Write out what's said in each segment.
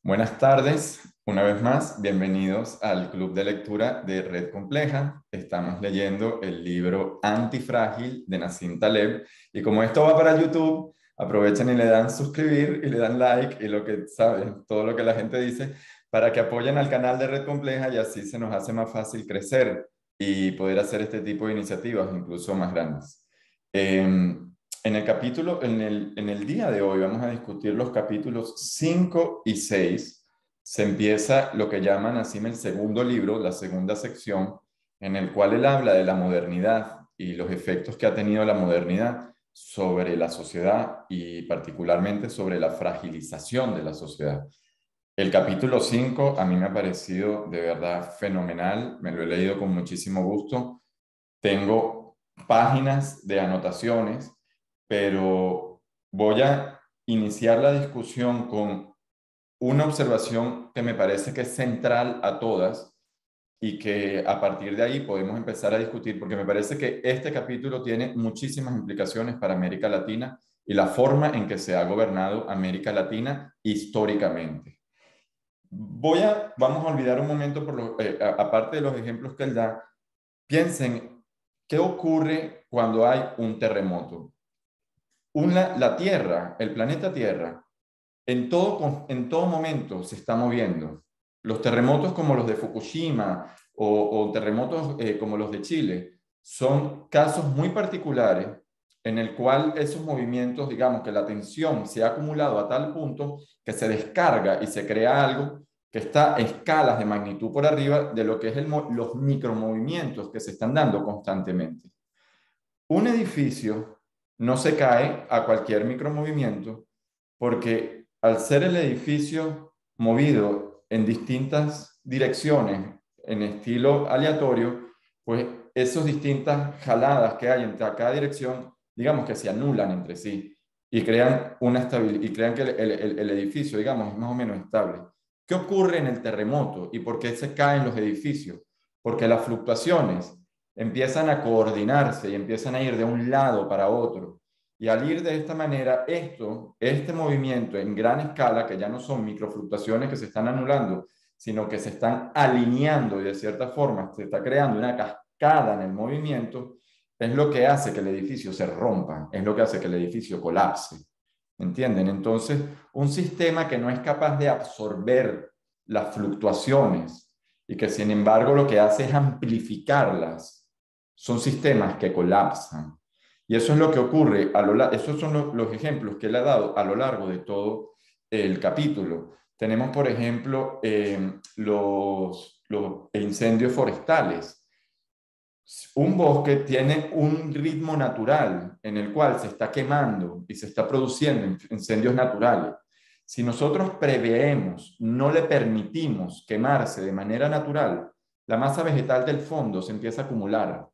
Buenas tardes, una vez más, bienvenidos al Club de Lectura de Red Compleja. Estamos leyendo el libro Antifrágil de Nassim Taleb y como esto va para YouTube, aprovechen y le dan suscribir y le dan like y lo que saben, todo lo que la gente dice, para que apoyen al canal de Red Compleja y así se nos hace más fácil crecer y poder hacer este tipo de iniciativas incluso más grandes. En el capítulo, en el día de hoy vamos a discutir los capítulos 5 y 6. Se empieza lo que llaman así el segundo libro, la segunda sección, en el cual él habla de la modernidad y los efectos que ha tenido la modernidad sobre la sociedad y particularmente sobre la fragilización de la sociedad. El capítulo 5 a mí me ha parecido de verdad fenomenal, me lo he leído con muchísimo gusto. Tengo páginas de anotaciones, pero voy a iniciar la discusión con una observación que me parece que es central a todas y que a partir de ahí podemos empezar a discutir, porque me parece que este capítulo tiene muchísimas implicaciones para América Latina y la forma en que se ha gobernado América Latina históricamente. Vamos a olvidar un momento, aparte de los ejemplos que él da, piensen, ¿qué ocurre cuando hay un terremoto? La Tierra, el planeta Tierra, en todo momento se está moviendo. Los terremotos como los de Fukushima o terremotos como los de Chile son casos muy particulares en el cual esos movimientos, digamos que la tensión se ha acumulado a tal punto que se descarga y se crea algo que está a escalas de magnitud por arriba de lo que es los micromovimientos que se están dando constantemente. Un edificio no se cae a cualquier micromovimiento porque al ser el edificio movido en distintas direcciones en estilo aleatorio, pues esas distintas jaladas que hay entre cada dirección, digamos que se anulan entre sí y crean una estabilidad y crean que el edificio, digamos, es más o menos estable. ¿Qué ocurre en el terremoto y por qué se caen los edificios? Porque las fluctuaciones empiezan a coordinarse y empiezan a ir de un lado para otro. Y al ir de esta manera, este movimiento en gran escala, que ya no son microfluctuaciones que se están anulando, sino que se están alineando y de cierta forma se está creando una cascada en el movimiento, es lo que hace que el edificio se rompa, es lo que hace que el edificio colapse. ¿Entienden? Entonces, un sistema que no es capaz de absorber las fluctuaciones y que sin embargo lo que hace es amplificarlas, son sistemas que colapsan. Y eso es lo que ocurre, esos son los ejemplos que él ha dado a lo largo de todo el capítulo. Tenemos, por ejemplo, los incendios forestales. Un bosque tiene un ritmo natural en el cual se está quemando y se está produciendo incendios naturales. Si nosotros preveemos, no le permitimos quemarse de manera natural, la masa vegetal del fondo se empieza a acumular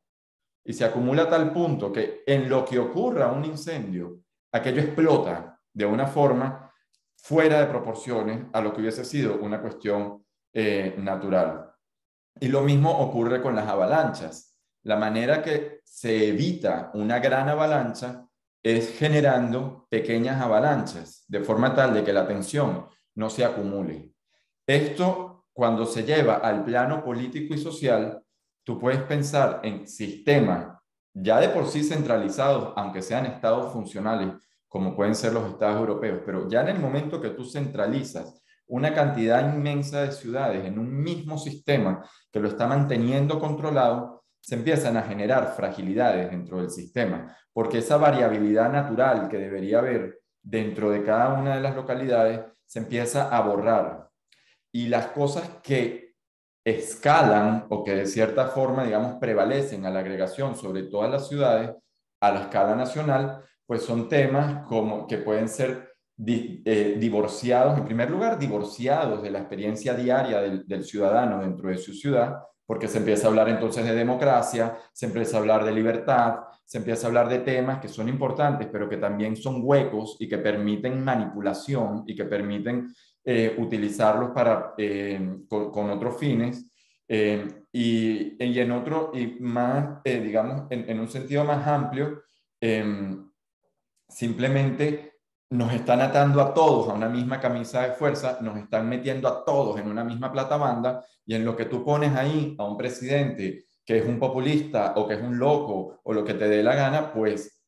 y se acumula a tal punto que en lo que ocurra un incendio, aquello explota de una forma fuera de proporciones a lo que hubiese sido una cuestión natural. Y lo mismo ocurre con las avalanchas. La manera que se evita una gran avalancha es generando pequeñas avalanchas, de forma tal de que la tensión no se acumule. Esto, cuando se lleva al plano político y social, tú puedes pensar en sistemas ya de por sí centralizados, aunque sean estados funcionales, como pueden ser los estados europeos, pero ya en el momento que tú centralizas una cantidad inmensa de ciudades en un mismo sistema que lo está manteniendo controlado, se empiezan a generar fragilidades dentro del sistema, porque esa variabilidad natural que debería haber dentro de cada una de las localidades se empieza a borrar. Y las cosas que escalan o que de cierta forma, digamos, prevalecen a la agregación sobre todas las ciudades a la escala nacional, pues son temas como que pueden ser divorciados, en primer lugar, divorciados de la experiencia diaria del ciudadano dentro de su ciudad, porque se empieza a hablar entonces de democracia, se empieza a hablar de libertad, se empieza a hablar de temas que son importantes, pero que también son huecos y que permiten manipulación y que permiten utilizarlos con otros fines. Y en otro, y más, digamos, en un sentido más amplio, simplemente nos están atando a todos a una misma camisa de fuerza, nos están metiendo a todos en una misma platabanda, y en lo que tú pones ahí a un presidente que es un populista o que es un loco o lo que te dé la gana, pues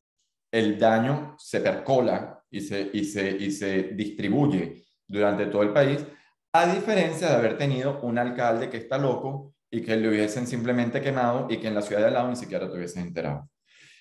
el daño se percola y se distribuye durante todo el país, a diferencia de haber tenido un alcalde que está loco y que le hubiesen simplemente quemado y que en la ciudad de al lado ni siquiera te hubieses enterado.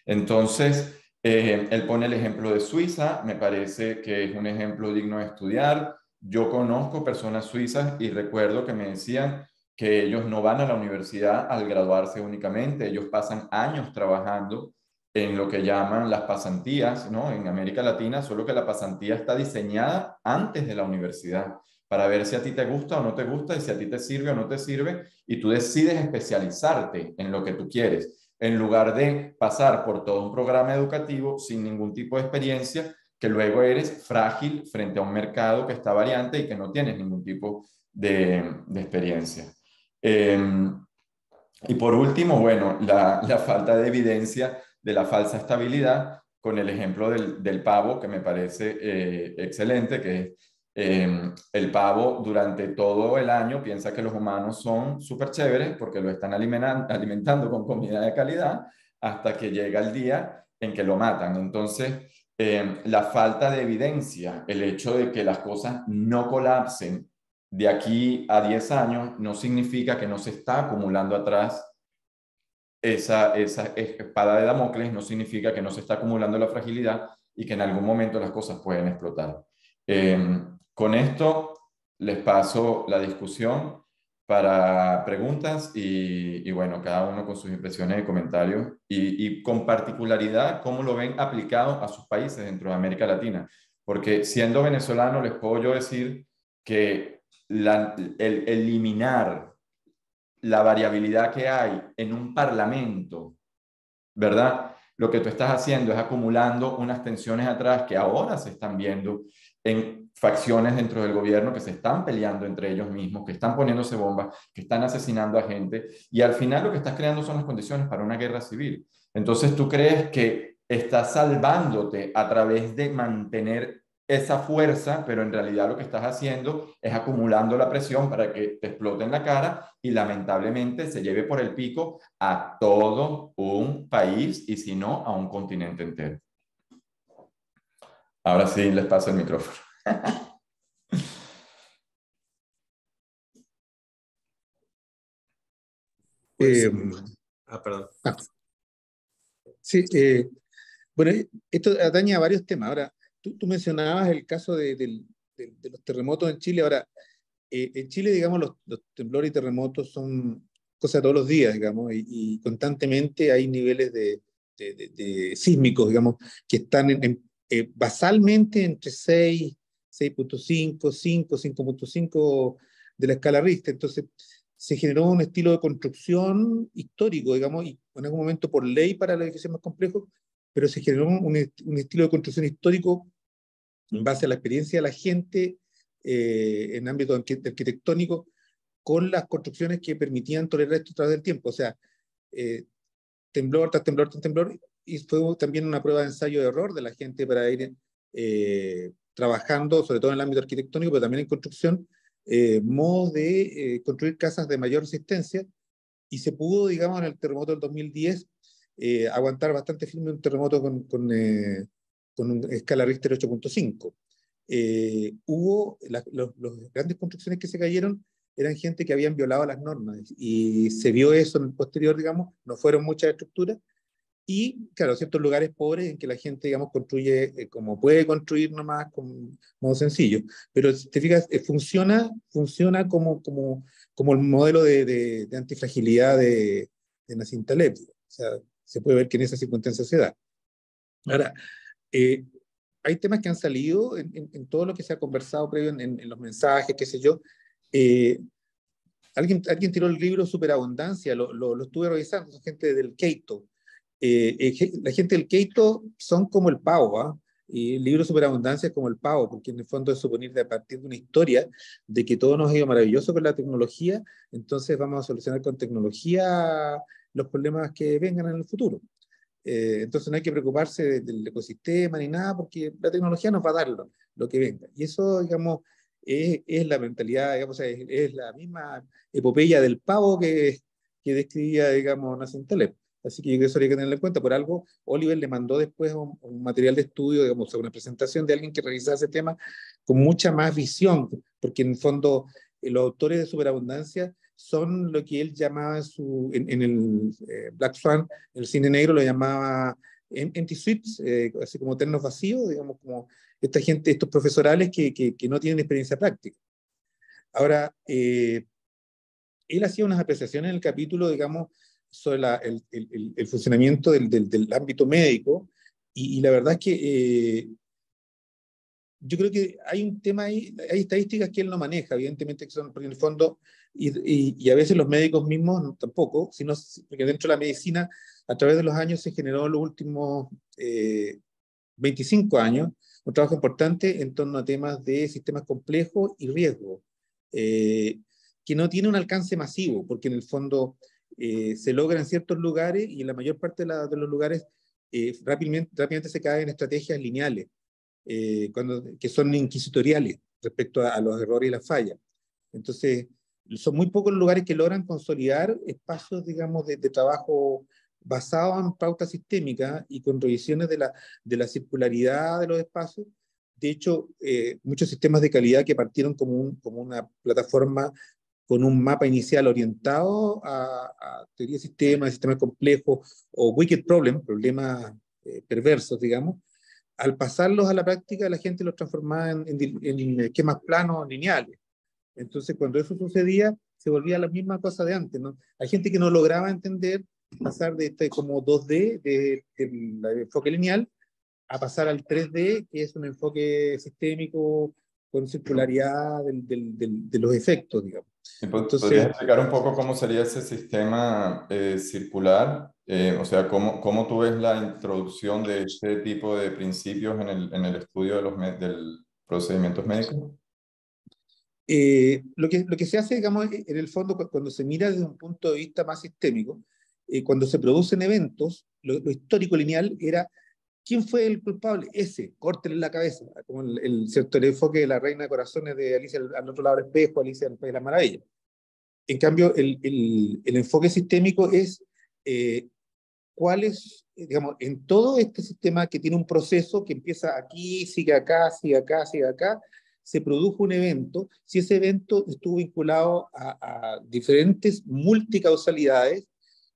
Entonces, él pone el ejemplo de Suiza, me parece que es un ejemplo digno de estudiar. Yo conozco personas suizas y recuerdo que me decían que ellos no van a la universidad al graduarse únicamente, ellos pasan años trabajando en lo que llaman las pasantías, ¿no? En América Latina, solo que la pasantía está diseñada antes de la universidad para ver si a ti te gusta o no te gusta y si a ti te sirve o no te sirve, y tú decides especializarte en lo que tú quieres, en lugar de pasar por todo un programa educativo sin ningún tipo de experiencia, que luego eres frágil frente a un mercado que está variante y que no tienes ningún tipo de experiencia. Eh, y por último, bueno, la falta de evidencia de la falsa estabilidad con el ejemplo del pavo, que me parece excelente, que es el pavo durante todo el año piensa que los humanos son súper chéveres porque lo están alimentando con comida de calidad hasta que llega el día en que lo matan. Entonces, la falta de evidencia, el hecho de que las cosas no colapsen de aquí a 10 años, no significa que no se está acumulando atrás esa espada de Damocles, no significa que no se está acumulando la fragilidad y que en algún momento las cosas pueden explotar. Con esto les paso la discusión para preguntas y bueno, cada uno con sus impresiones y comentarios y con particularidad cómo lo ven aplicado a sus países dentro de América Latina. Porque siendo venezolano les puedo yo decir que el eliminar la variabilidad que hay en un parlamento, ¿verdad? Lo que tú estás haciendo es acumulando unas tensiones atrás que ahora se están viendo en facciones dentro del gobierno que se están peleando entre ellos mismos, que están poniéndose bombas, que están asesinando a gente, y al final lo que estás creando son las condiciones para una guerra civil. Entonces tú crees que estás salvándote a través de mantener esa fuerza, pero en realidad lo que estás haciendo es acumulando la presión para que te explote en la cara y lamentablemente se lleve por el pico a todo un país y si no, a un continente entero. Ahora sí les paso el micrófono. Pues, Eh, perdón. sí, bueno, esto atañe a varios temas. Ahora, tú mencionabas el caso de los terremotos en Chile. Ahora, en Chile, digamos, los temblores y terremotos son cosas de todos los días, digamos, y constantemente hay niveles de sísmicos, digamos, que están basalmente entre 6, 6.5, 5, 5.5 de la escala Richter. Entonces, se generó un estilo de construcción histórico, digamos, y en algún momento por ley para el edificio más complejo, pero se generó un estilo de construcción histórico en base a la experiencia de la gente en ámbito arquitectónico con las construcciones que permitían tolerar esto a través del tiempo. O sea, eh, temblor tras temblor tras temblor, y fue también una prueba de ensayo de error de la gente para ir trabajando, sobre todo en el ámbito arquitectónico, pero también en construcción, modos de construir casas de mayor resistencia, y se pudo, digamos, en el terremoto del 2010, aguantar bastante firme un terremoto con una escala Richter 8.5. Hubo los grandes construcciones que se cayeron eran gente que habían violado las normas y se vio eso en el posterior, digamos, no fueron muchas estructuras y, claro, ciertos lugares pobres en que la gente, digamos, construye como puede construir nomás, con modo sencillo. Pero si te fijas, funciona como el modelo de antifragilidad de Nassim Taleb. O sea, se puede ver que en esa circunstancia se da. Ahora, eh, hay temas que han salido en todo lo que se ha conversado previo en los mensajes, qué sé yo. Eh, alguien tiró el libro Superabundancia, lo estuve revisando, son gente del Keito. La gente del Keito son como el pavo, ¿ah? Y el libro Superabundancia es como el pavo, porque en el fondo es suponer de a partir de una historia de que todo nos ha ido maravilloso con la tecnología, entonces vamos a solucionar con tecnología los problemas que vengan en el futuro. Entonces no hay que preocuparse del ecosistema ni nada, porque la tecnología nos va a dar lo que venga. Y eso, digamos, es la mentalidad, digamos, es la misma epopeya del pavo que describía, digamos, Nassim Taleb. Así que yo creo que eso hay que tenerlo en cuenta. Por algo, Oliver le mandó después un material de estudio, digamos, una presentación de alguien que revisaba ese tema con mucha más visión, porque en el fondo los autores de superabundancia son lo que él llamaba en el Black Swan, el cine negro lo llamaba empty suites, así como ternos vacíos, digamos, como esta gente, estos profesorales que no tienen experiencia práctica. Ahora, él hacía unas apreciaciones en el capítulo, digamos, sobre el funcionamiento del ámbito médico, y la verdad es que yo creo que hay un tema ahí, hay estadísticas que él no maneja, evidentemente, que son, porque en el fondo, y a veces los médicos mismos tampoco, sino porque dentro de la medicina, a través de los años se generó en los últimos 25 años un trabajo importante en torno a temas de sistemas complejos y riesgo, eh, que no tiene un alcance masivo, porque en el fondo se logra en ciertos lugares y en la mayor parte de los lugares rápidamente se caen en estrategias lineales que son inquisitoriales respecto a los errores y las fallas. Entonces, son muy pocos los lugares que logran consolidar espacios, digamos, de trabajo basados en pautas sistémicas y con revisiones de la circularidad de los espacios. De hecho, muchos sistemas de calidad que partieron como una plataforma con un mapa inicial orientado a teoría de sistemas complejos o wicked problemas perversos, digamos, al pasarlos a la práctica, la gente los transformaba en esquemas planos lineales. Entonces, cuando eso sucedía, se volvía la misma cosa de antes, ¿no? Hay gente que no lograba entender pasar de este como 2D, del enfoque lineal, a pasar al 3D, que es un enfoque sistémico con circularidad de los efectos, digamos. ¿Podrías Entonces, explicar un poco cómo sería ese sistema circular? O sea, ¿cómo tú ves la introducción de este tipo de principios en el estudio del procedimientos médicos? lo que se hace, digamos, en el fondo, cuando se mira desde un punto de vista más sistémico, cuando se producen eventos, lo histórico lineal era ¿quién fue el culpable? Ese, córtele la cabeza, como cierto, el enfoque de la Reina de Corazones de Alicia al otro lado del espejo, Alicia en el País de las Maravillas. En cambio, el enfoque sistémico es cuál es, digamos, en todo este sistema que tiene un proceso que empieza aquí, sigue acá, sigue acá, sigue acá, se produjo un evento, si ese evento estuvo vinculado a diferentes multicausalidades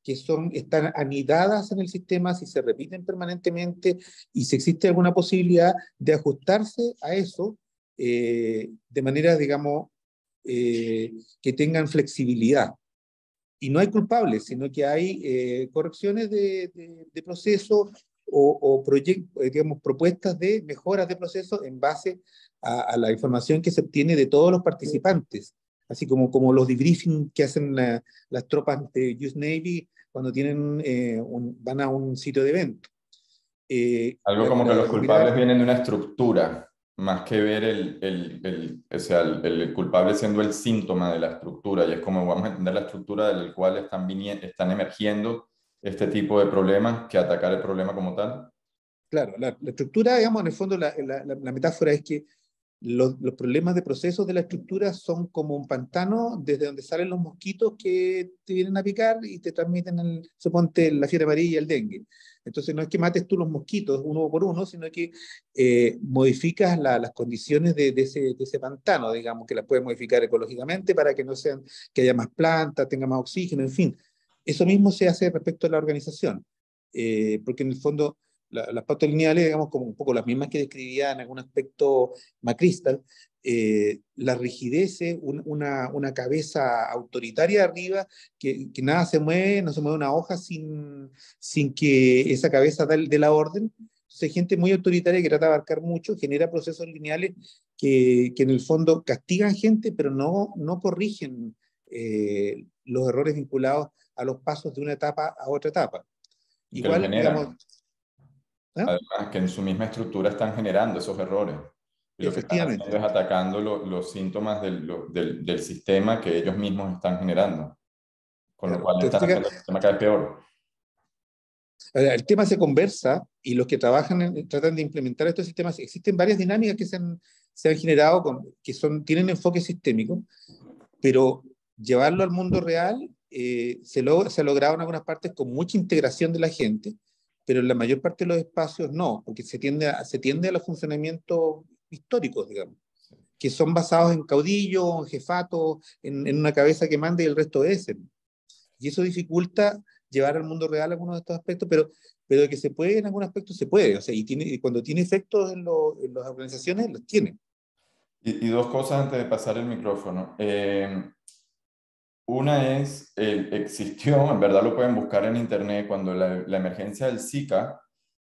que están anidadas en el sistema, si se repiten permanentemente y si existe alguna posibilidad de ajustarse a eso de manera, digamos, que tengan flexibilidad. Y no hay culpables, sino que hay correcciones de proceso digamos, propuestas de mejoras de proceso en base a la información que se obtiene de todos los participantes, así como los debriefing que hacen las tropas de US Navy cuando van a un sitio de evento. Algo como que los culpables vienen de una estructura, más que ver o sea, el culpable siendo el síntoma de la estructura, y es como vamos a entender la estructura del cual están emergiendo este tipo de problemas que atacar el problema como tal. Claro, la estructura, digamos, en el fondo la metáfora es que los problemas de procesos de la estructura son como un pantano desde donde salen los mosquitos que te vienen a picar y te transmiten, suponte, la fiebre amarilla y el dengue. Entonces no es que mates tú los mosquitos uno por uno, sino que modificas las condiciones de ese pantano, digamos, que las puedes modificar ecológicamente para que no sean, que haya más plantas, tenga más oxígeno, en fin. Eso mismo se hace respecto a la organización, porque en el fondo las pautas lineales, digamos, como un poco las mismas que describía en algún aspecto Macristal, la rigidez, una cabeza autoritaria arriba, que nada se mueve, no se mueve una hoja sin que esa cabeza dé la orden. Entonces hay gente muy autoritaria que trata de abarcar mucho, genera procesos lineales que en el fondo castigan gente, pero no corrigen los errores vinculados a los pasos de una etapa a otra etapa. Y que lo Igual, digamos, generan. ¿ah? Además, que en su misma estructura están generando esos errores. Y lo que están haciendo Efectivamente. es atacando los síntomas del sistema que ellos mismos están generando. Con lo Claro. cual están haciendo el sistema cada vez peor. Ahora, el tema se conversa y los que tratan de implementar estos sistemas, existen varias dinámicas que se han generado tienen enfoque sistémico, pero llevarlo al mundo real se ha logrado en algunas partes con mucha integración de la gente, pero en la mayor parte de los espacios no, porque se tiende a los funcionamientos históricos, digamos, que son basados en caudillo, en jefato, en una cabeza que manda y el resto obedece. Y eso dificulta llevar al mundo real algunos de estos aspectos, pero de que se puede en algún aspecto se puede, o sea, y cuando tiene efectos en las organizaciones, los tiene. Y dos cosas antes de pasar el micrófono. Una es, existió, en verdad lo pueden buscar en internet, cuando la emergencia del Zika,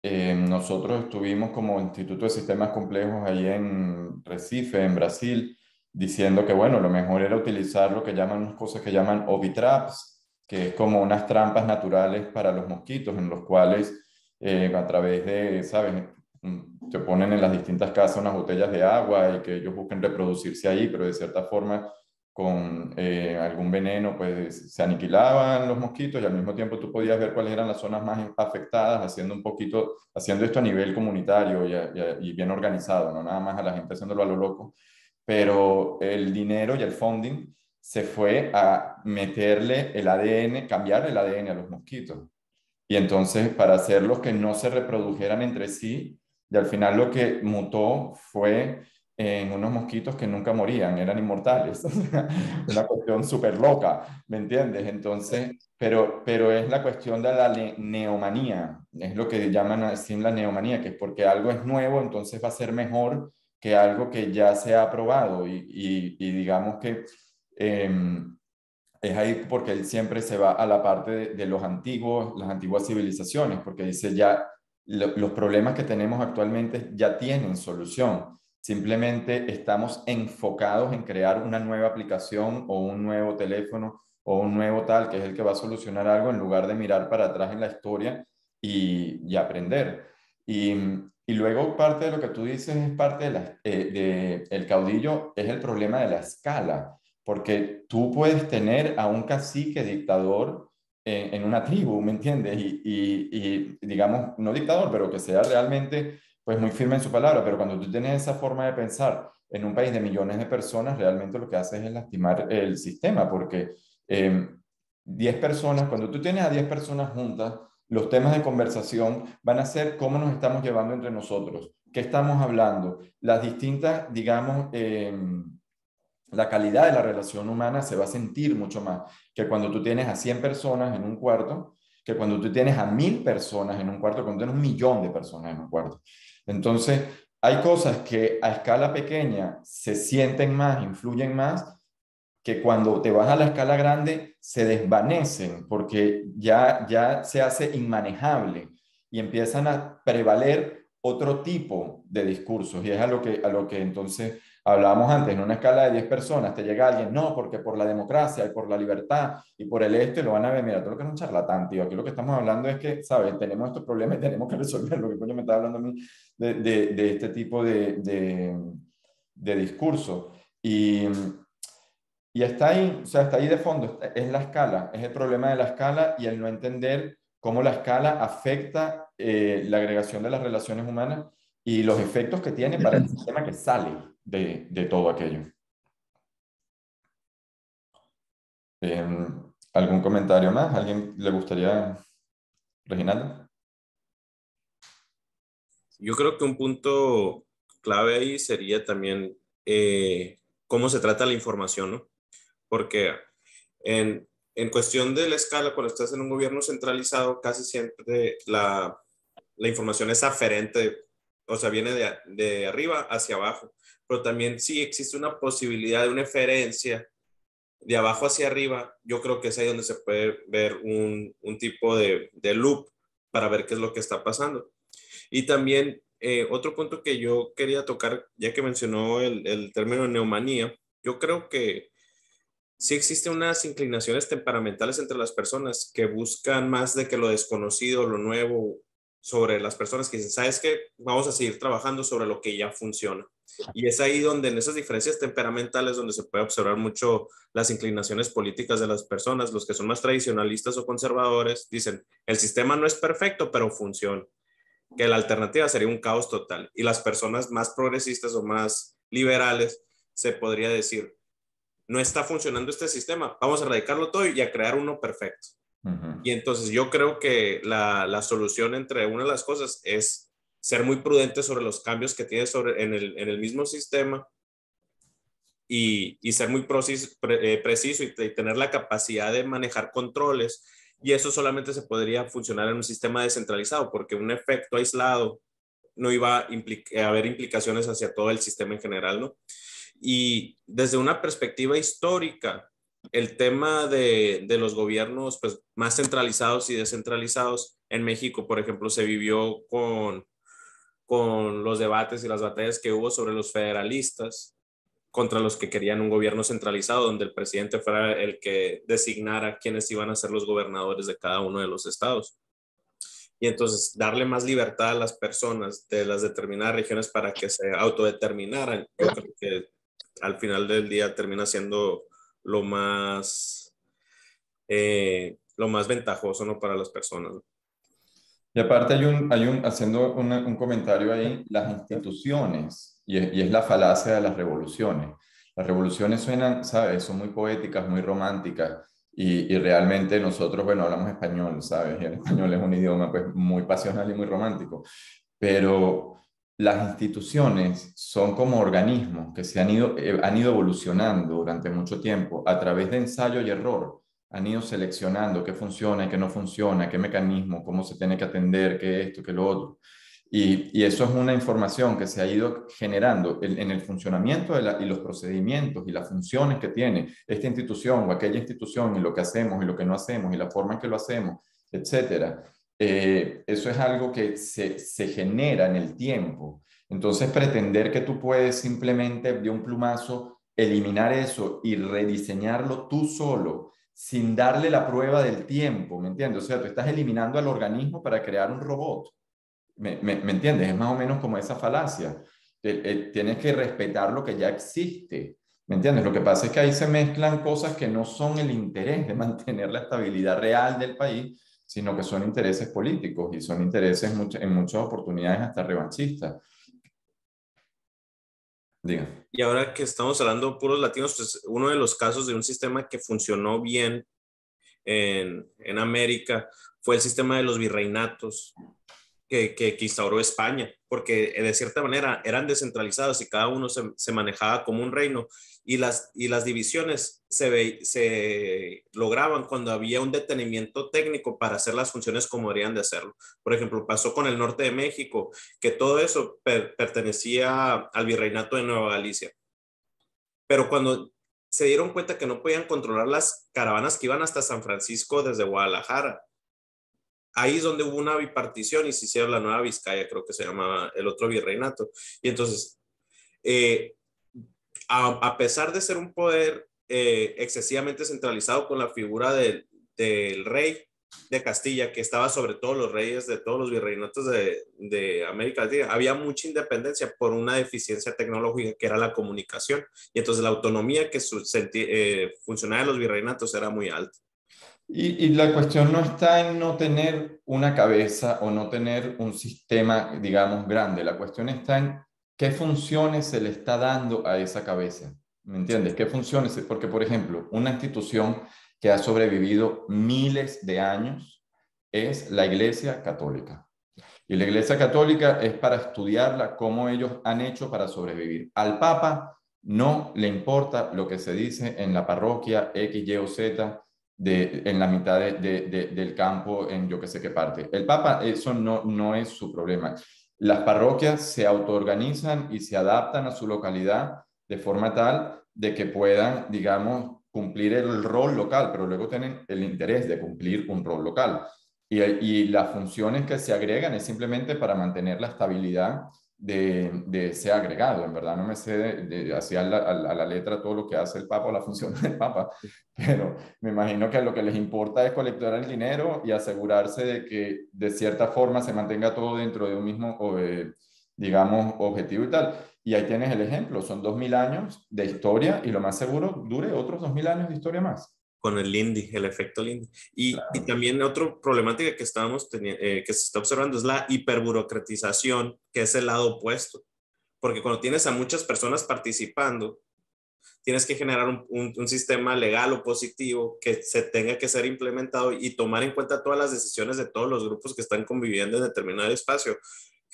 nosotros estuvimos como Instituto de Sistemas Complejos ahí en Recife, en Brasil, diciendo que, bueno, lo mejor era utilizar lo que llaman unas cosas que llaman ovitraps, que es como unas trampas naturales para los mosquitos, en los cuales a través de, ¿sabes? Te ponen en las distintas casas unas botellas de agua y que ellos busquen reproducirse ahí, pero de cierta forma con algún veneno, pues se aniquilaban los mosquitos y al mismo tiempo tú podías ver cuáles eran las zonas más afectadas, haciendo esto a nivel comunitario y bien organizado, no nada más a la gente haciéndolo a lo loco. Pero el dinero y el funding se fue a meterle el ADN, cambiar el ADN a los mosquitos. Y entonces, para hacerlos que no se reprodujeran entre sí, y al final lo que mutó fue en unos mosquitos que nunca morían, eran inmortales. O sea, una cuestión súper loca, ¿me entiendes? Entonces, pero es la cuestión de la neomanía, es lo que llaman así la neomanía, que es porque algo es nuevo, entonces va a ser mejor que algo que ya se ha probado. Y digamos que es ahí porque él siempre se va a la parte de los antiguos, las antiguas civilizaciones, porque dice ya los problemas que tenemos actualmente ya tienen solución. Simplemente estamos enfocados en crear una nueva aplicación o un nuevo teléfono o un nuevo tal, que es el que va a solucionar algo, en lugar de mirar para atrás en la historia y aprender. Y, y luego parte de lo que tú dices es parte el caudillo, es el problema de la escala, porque tú puedes tener a un cacique dictador en una tribu, ¿me entiendes? Y digamos, no dictador, pero que sea realmente pues muy firme en su palabra, pero cuando tú tienes esa forma de pensar en un país de millones de personas, realmente lo que haces es lastimar el sistema, porque 10 personas, cuando tú tienes a 10 personas juntas, los temas de conversación van a ser cómo nos estamos llevando entre nosotros, qué estamos hablando, las distintas, digamos, la calidad de la relación humana se va a sentir mucho más que cuando tú tienes a 100 personas en un cuarto, que cuando tú tienes a 1000 personas en un cuarto, cuando tienes 1.000.000 de personas en un cuarto. Entonces, hay cosas que a escala pequeña se sienten más, influyen más, que cuando te vas a la escala grande se desvanecen porque ya se hace inmanejable y empiezan a prevaler otro tipo de discursos. Y es a lo que entonces hablábamos antes, en una escala de 10 personas te llega alguien, no, porque por la democracia y por la libertad y por el lo van a ver, mira, tú lo que es un charlatán, tío, aquí lo que estamos hablando es que, ¿sabes? Tenemos estos problemas y tenemos que resolver lo que coño me está hablando a mí de este tipo de discurso. Y está ahí, o sea, está ahí de fondo, es la escala, es el problema de la escala y el no entender cómo la escala afecta la agregación de las relaciones humanas y los efectos que tiene para el sistema que sale de todo aquello. ¿Algún comentario más? ¿Alguien le gustaría, Reginaldo? Yo creo que un punto clave ahí sería también cómo se trata la información, ¿no? Porque en cuestión de la escala, cuando estás en un gobierno centralizado, casi siempre la información es aferente, o sea, viene de arriba hacia abajo, pero también sí existe una posibilidad de una eferencia de abajo hacia arriba. Yo creo que es ahí donde se puede ver un tipo de loop para ver qué es lo que está pasando. Y también otro punto que yo quería tocar, ya que mencionó el término neumanía, yo creo que sí existen unas inclinaciones temperamentales entre las personas que buscan más de que lo desconocido, lo nuevo, sobre las personas que dicen, ¿sabes qué? Vamos a seguir trabajando sobre lo que ya funciona. Y es ahí donde en esas diferencias temperamentales donde se puede observar mucho las inclinaciones políticas de las personas. Los que son más tradicionalistas o conservadores dicen, el sistema no es perfecto, pero funciona, que la alternativa sería un caos total. Y las personas más progresistas o más liberales se podría decir, no está funcionando este sistema, vamos a erradicarlo todo y a crear uno perfecto. Y entonces yo creo que la solución entre una de las cosas es ser muy prudente sobre los cambios que tiene en el mismo sistema y ser muy preciso y tener la capacidad de manejar controles. Y eso solamente se podría funcionar en un sistema descentralizado, porque un efecto aislado no iba a haber implicaciones hacia todo el sistema en general, ¿no? Y desde una perspectiva histórica, el tema de los gobiernos pues, más centralizados y descentralizados en México, por ejemplo, se vivió con los debates y las batallas que hubo sobre los federalistas contra los que querían un gobierno centralizado, donde el presidente fuera el que designara quiénes iban a ser los gobernadores de cada uno de los estados. Y entonces darle más libertad a las personas de las determinadas regiones para que se autodeterminaran, yo creo que al final del día termina siendo lo más ventajoso, ¿no? Para las personas. Y aparte haciendo un comentario ahí, las instituciones, y es la falacia de las revoluciones. Las revoluciones suenan, ¿sabes? Son muy poéticas, muy románticas, y realmente nosotros, bueno, hablamos español, ¿sabes? Y el español es un idioma pues muy pasional y muy romántico, pero las instituciones son como organismos que han ido evolucionando durante mucho tiempo a través de ensayo y error. Han ido seleccionando qué funciona y qué no funciona, qué mecanismo, cómo se tiene que atender, qué esto, qué lo otro. Y eso es una información que se ha ido generando en el funcionamiento y los procedimientos y las funciones que tiene esta institución o aquella institución y lo que hacemos y lo que no hacemos y la forma en que lo hacemos, etcétera. Eso es algo que se genera en el tiempo. Entonces, pretender que tú puedes simplemente de un plumazo eliminar eso y rediseñarlo tú solo, sin darle la prueba del tiempo, ¿me entiendes? O sea, tú estás eliminando al organismo para crear un robot. ¿Me entiendes? Es más o menos como esa falacia. Tienes que respetar lo que ya existe. ¿Me entiendes? Lo que pasa es que ahí se mezclan cosas que no son el interés de mantener la estabilidad real del país, sino que son intereses políticos y son intereses en muchas oportunidades hasta revanchistas. Diga. Y ahora que estamos hablando puros latinos, pues uno de los casos de un sistema que funcionó bien en América fue el sistema de los virreinatos que instauró España, porque de cierta manera eran descentralizados y cada uno se manejaba como un reino y las divisiones se lograban cuando había un detenimiento técnico para hacer las funciones como deberían de hacerlo. Por ejemplo, pasó con el norte de México, que todo eso pertenecía al virreinato de Nueva Galicia. Pero cuando se dieron cuenta que no podían controlar las caravanas que iban hasta San Francisco desde Guadalajara, ahí es donde hubo una bipartición y se hicieron la Nueva Vizcaya, creo que se llamaba el otro virreinato. Y entonces, eh, a pesar de ser un poder excesivamente centralizado con la figura del rey de Castilla, que estaba sobre todos los reyes de todos los virreinatos de América Latina, había mucha independencia por una deficiencia tecnológica que era la comunicación. Y entonces la autonomía que funcionaba en los virreinatos era muy alta. Y la cuestión no está en no tener una cabeza o no tener un sistema, digamos, grande. La cuestión está en qué funciones se le está dando a esa cabeza. ¿Me entiendes? ¿Qué funciones? Porque, por ejemplo, una institución que ha sobrevivido miles de años es la Iglesia Católica. Y la Iglesia Católica es para estudiarla, cómo ellos han hecho para sobrevivir. Al Papa no le importa lo que se dice en la parroquia X, Y o Z, en la mitad del campo, en yo que sé qué parte. El Papa, eso no es su problema. Las parroquias se autoorganizan y se adaptan a su localidad de forma tal de que puedan, digamos, cumplir el rol local, pero luego tienen el interés de cumplir un rol local. Y las funciones que se agregan es simplemente para mantener la estabilidad de ese agregado. En verdad no me sé así a la letra todo lo que hace el Papa o la función del Papa, pero me imagino que lo que les importa es colectar el dinero y asegurarse de que de cierta forma se mantenga todo dentro de un mismo, digamos, objetivo y tal. Y ahí tienes el ejemplo, son 2000 años de historia y lo más seguro dure otros 2000 años de historia más. Con el Lindy, el efecto Lindy. Y Claro. también otra problemática que estábamos que se está observando es la hiperburocratización, que es el lado opuesto. Porque cuando tienes a muchas personas participando, tienes que generar un sistema legal o positivo que se tenga que ser implementado y tomar en cuenta todas las decisiones de todos los grupos que están conviviendo en determinado espacio.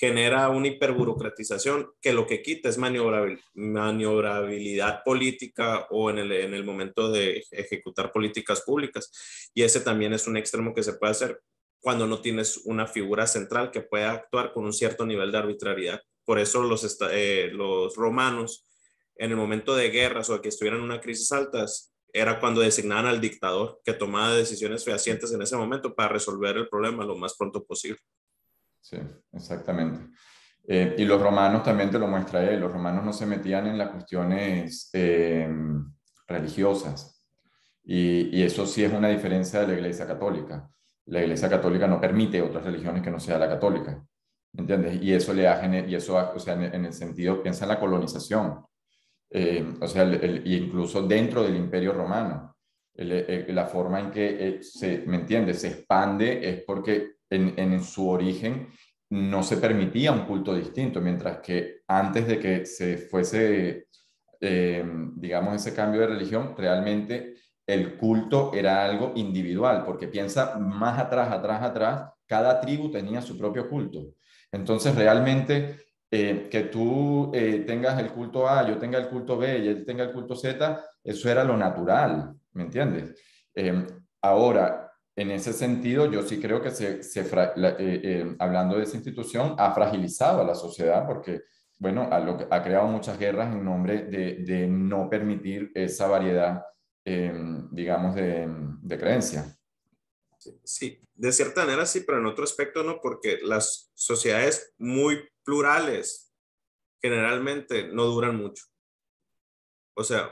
Genera una hiperburocratización que lo que quita es maniobrabilidad política o en el momento de ejecutar políticas públicas. Y ese también es un extremo que se puede hacer cuando no tienes una figura central que pueda actuar con un cierto nivel de arbitrariedad. Por eso los romanos, en el momento de guerras o de que estuvieran en una crisis altas, era cuando designaban al dictador que tomaba decisiones fehacientes en ese momento para resolver el problema lo más pronto posible. Sí, exactamente. Y los romanos también te lo muestra él. Los romanos no se metían en las cuestiones religiosas. Y eso sí es una diferencia de la Iglesia Católica. La Iglesia Católica no permite otras religiones que no sea la católica. ¿Entiendes? Y eso le ha y eso, o sea, en el sentido, piensa en la colonización. O sea, incluso dentro del Imperio Romano. La forma en que ¿me entiendes? Se expande es porque en su origen no se permitía un culto distinto, mientras que antes de que se fuese, digamos, ese cambio de religión, realmente el culto era algo individual, porque piensa más atrás, atrás, atrás, cada tribu tenía su propio culto. Entonces, realmente, que tú tengas el culto A, yo tenga el culto B y él tenga el culto Z, eso era lo natural, ¿me entiendes? Eh, Ahora, en ese sentido, yo sí creo que hablando de esa institución, ha fragilizado a la sociedad porque, bueno, ha creado muchas guerras en nombre de no permitir esa variedad, digamos, de creencia. Sí, de cierta manera sí, pero en otro aspecto no, porque las sociedades muy plurales generalmente no duran mucho. O sea,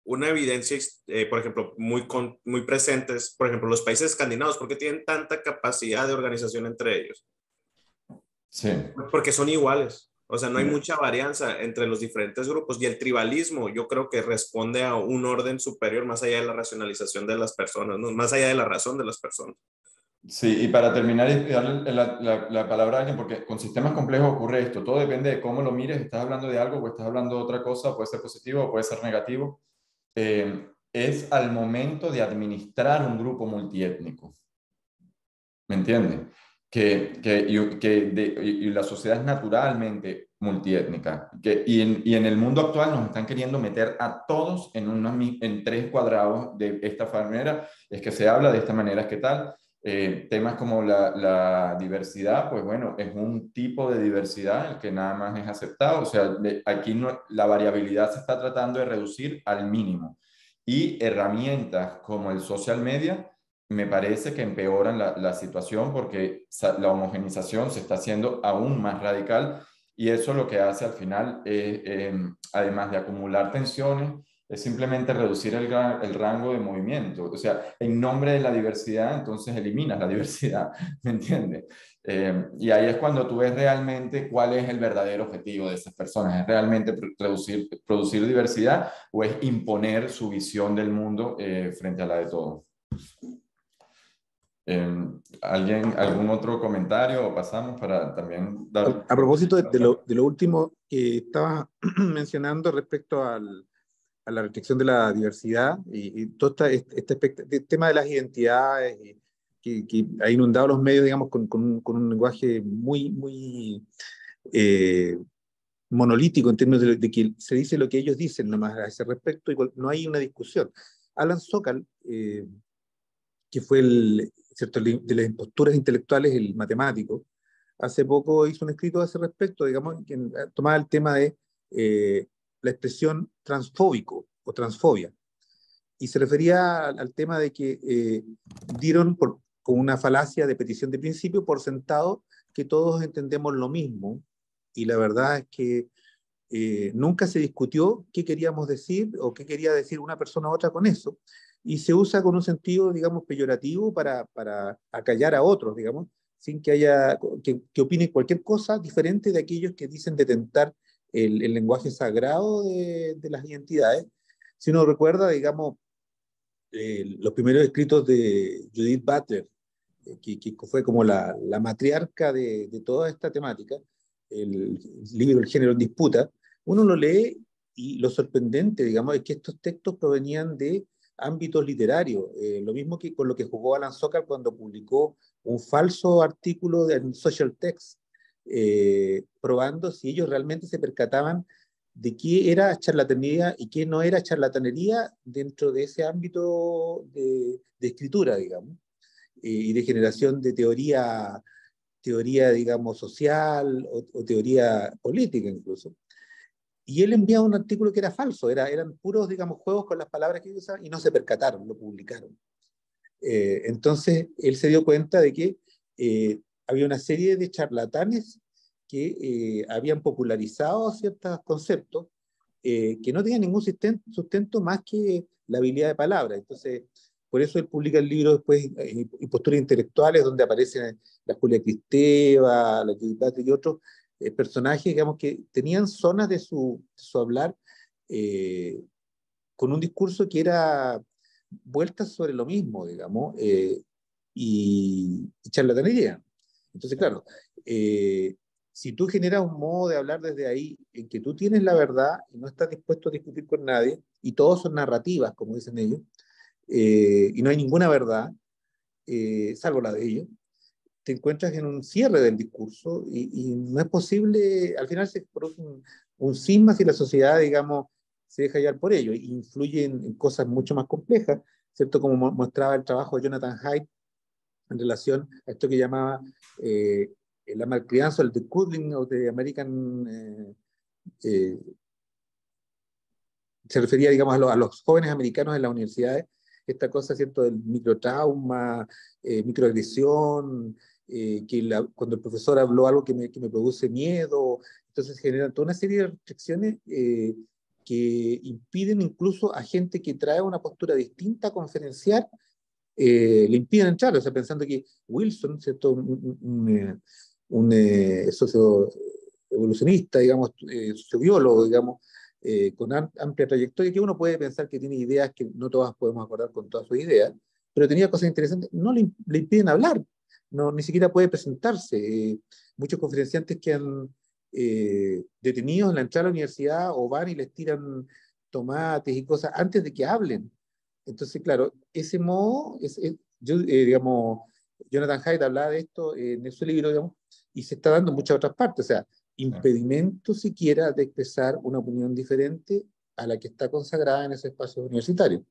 una evidencia, por ejemplo, muy presentes, por ejemplo, los países escandinavos, ¿por qué tienen tanta capacidad de organización entre ellos? Sí. Porque son iguales. O sea, no hay mucha varianza entre los diferentes grupos. Y el tribalismo, yo creo que responde a un orden superior más allá de la racionalización de las personas, ¿no? Más allá de la razón de las personas. Sí, y para terminar y darle la palabra a alguien, porque con sistemas complejos ocurre esto, todo depende de cómo lo mires, estás hablando de algo o estás hablando de otra cosa, puede ser positivo o puede ser negativo, es al momento de administrar un grupo multiétnico, ¿me entiendes? Y la sociedad es naturalmente multiétnica, y en el mundo actual nos están queriendo meter a todos en tres cuadrados de esta manera, es que se habla de esta manera, es que tal. Temas como la diversidad, pues bueno, es un tipo de diversidad el que nada más es aceptado, o sea, aquí no, la variabilidad se está tratando de reducir al mínimo. Y herramientas como el social media me parece que empeoran la situación porque la homogenización se está haciendo aún más radical y eso lo que hace al final, además de acumular tensiones, es simplemente reducir el rango de movimiento. O sea, en nombre de la diversidad, entonces eliminas la diversidad, ¿me entiendes? Y ahí es cuando tú ves realmente cuál es el verdadero objetivo de esas personas. ¿Es realmente producir diversidad o es imponer su visión del mundo frente a la de todos? ¿Algún otro comentario o pasamos para también dar... A propósito de lo último que estaba mencionando respecto a la restricción de la diversidad y todo este tema de las identidades que ha inundado los medios, digamos, con un lenguaje muy eh, monolítico en términos de que se dice lo que ellos dicen nomás a ese respecto, igual no hay una discusión. Alan Sokal, que fue ¿cierto?, de las imposturas intelectuales, el matemático, hace poco hizo un escrito a ese respecto, digamos, que tomaba el tema de la expresión transfóbico o transfobia, y se refería al tema de que dieron con una falacia de petición de principio por sentado que todos entendemos lo mismo, y la verdad es que nunca se discutió qué queríamos decir o qué quería decir una persona u otra con eso, y se usa con un sentido, digamos, peyorativo para acallar a otros, digamos, sin que haya, que opinen cualquier cosa diferente de aquellos que dicen detentar el lenguaje sagrado de las identidades. Si uno recuerda, digamos, los primeros escritos de Judith Butler, que fue como la matriarca de toda esta temática, el libro El género en disputa, uno lo lee y lo sorprendente, digamos, es que estos textos provenían de ámbitos literarios, lo mismo que con lo que jugó Alan Sokal cuando publicó un falso artículo en Social Text, probando si ellos realmente se percataban de qué era charlatanería y qué no era charlatanería dentro de ese ámbito de escritura, digamos, y de generación de teoría, digamos, social o teoría política incluso. Y él enviaba un artículo que era falso, eran puros, digamos, juegos con las palabras que usaban y no se percataron, lo publicaron. Entonces, él se dio cuenta de que había una serie de charlatanes que habían popularizado ciertos conceptos que no tenían ningún sustento más que la habilidad de palabra. Entonces, por eso él publica el libro después, Posturas Intelectuales, donde aparecen la Julia Kristeva, la Judith Butler y otros personajes, digamos, que tenían zonas de su hablar con un discurso que era vueltas sobre lo mismo, digamos, y charlatanería. Entonces, claro, si tú generas un modo de hablar desde ahí en que tú tienes la verdad y no estás dispuesto a discutir con nadie, y todos son narrativas, como dicen ellos, y no hay ninguna verdad, salvo la de ellos, te encuentras en un cierre del discurso y no es posible, al final se produce un cisma si la sociedad, digamos, se deja llevar por ello, e influye en cosas mucho más complejas, ¿cierto? Como mostraba el trabajo de Jonathan Haidt en relación a esto que llamaba la malcrianza, el decoding of the American, eh, se refería, digamos, a los jóvenes americanos en las universidades, esta cosa, ¿cierto?, del microtrauma, microagresión, cuando el profesor habló algo que me produce miedo, entonces generan toda una serie de restricciones que impiden incluso a gente que trae una postura distinta a conferenciar, le impiden entrar, o sea, pensando que Wilson, ¿cierto?, un socioevolucionista, digamos, sociobiólogo, digamos, con amplia trayectoria, que uno puede pensar que tiene ideas que no todas podemos acordar con todas sus ideas, pero tenía cosas interesantes, no le impiden hablar, no, ni siquiera puede presentarse. Muchos conferenciantes quedan detenidos en la entrada a la universidad o van y les tiran tomates y cosas antes de que hablen. Entonces, claro, ese modo, digamos, Jonathan Haidt hablaba de esto en su libro, digamos, y se está dando en muchas otras partes, o sea, impedimento siquiera de expresar una opinión diferente a la que está consagrada en ese espacio universitario.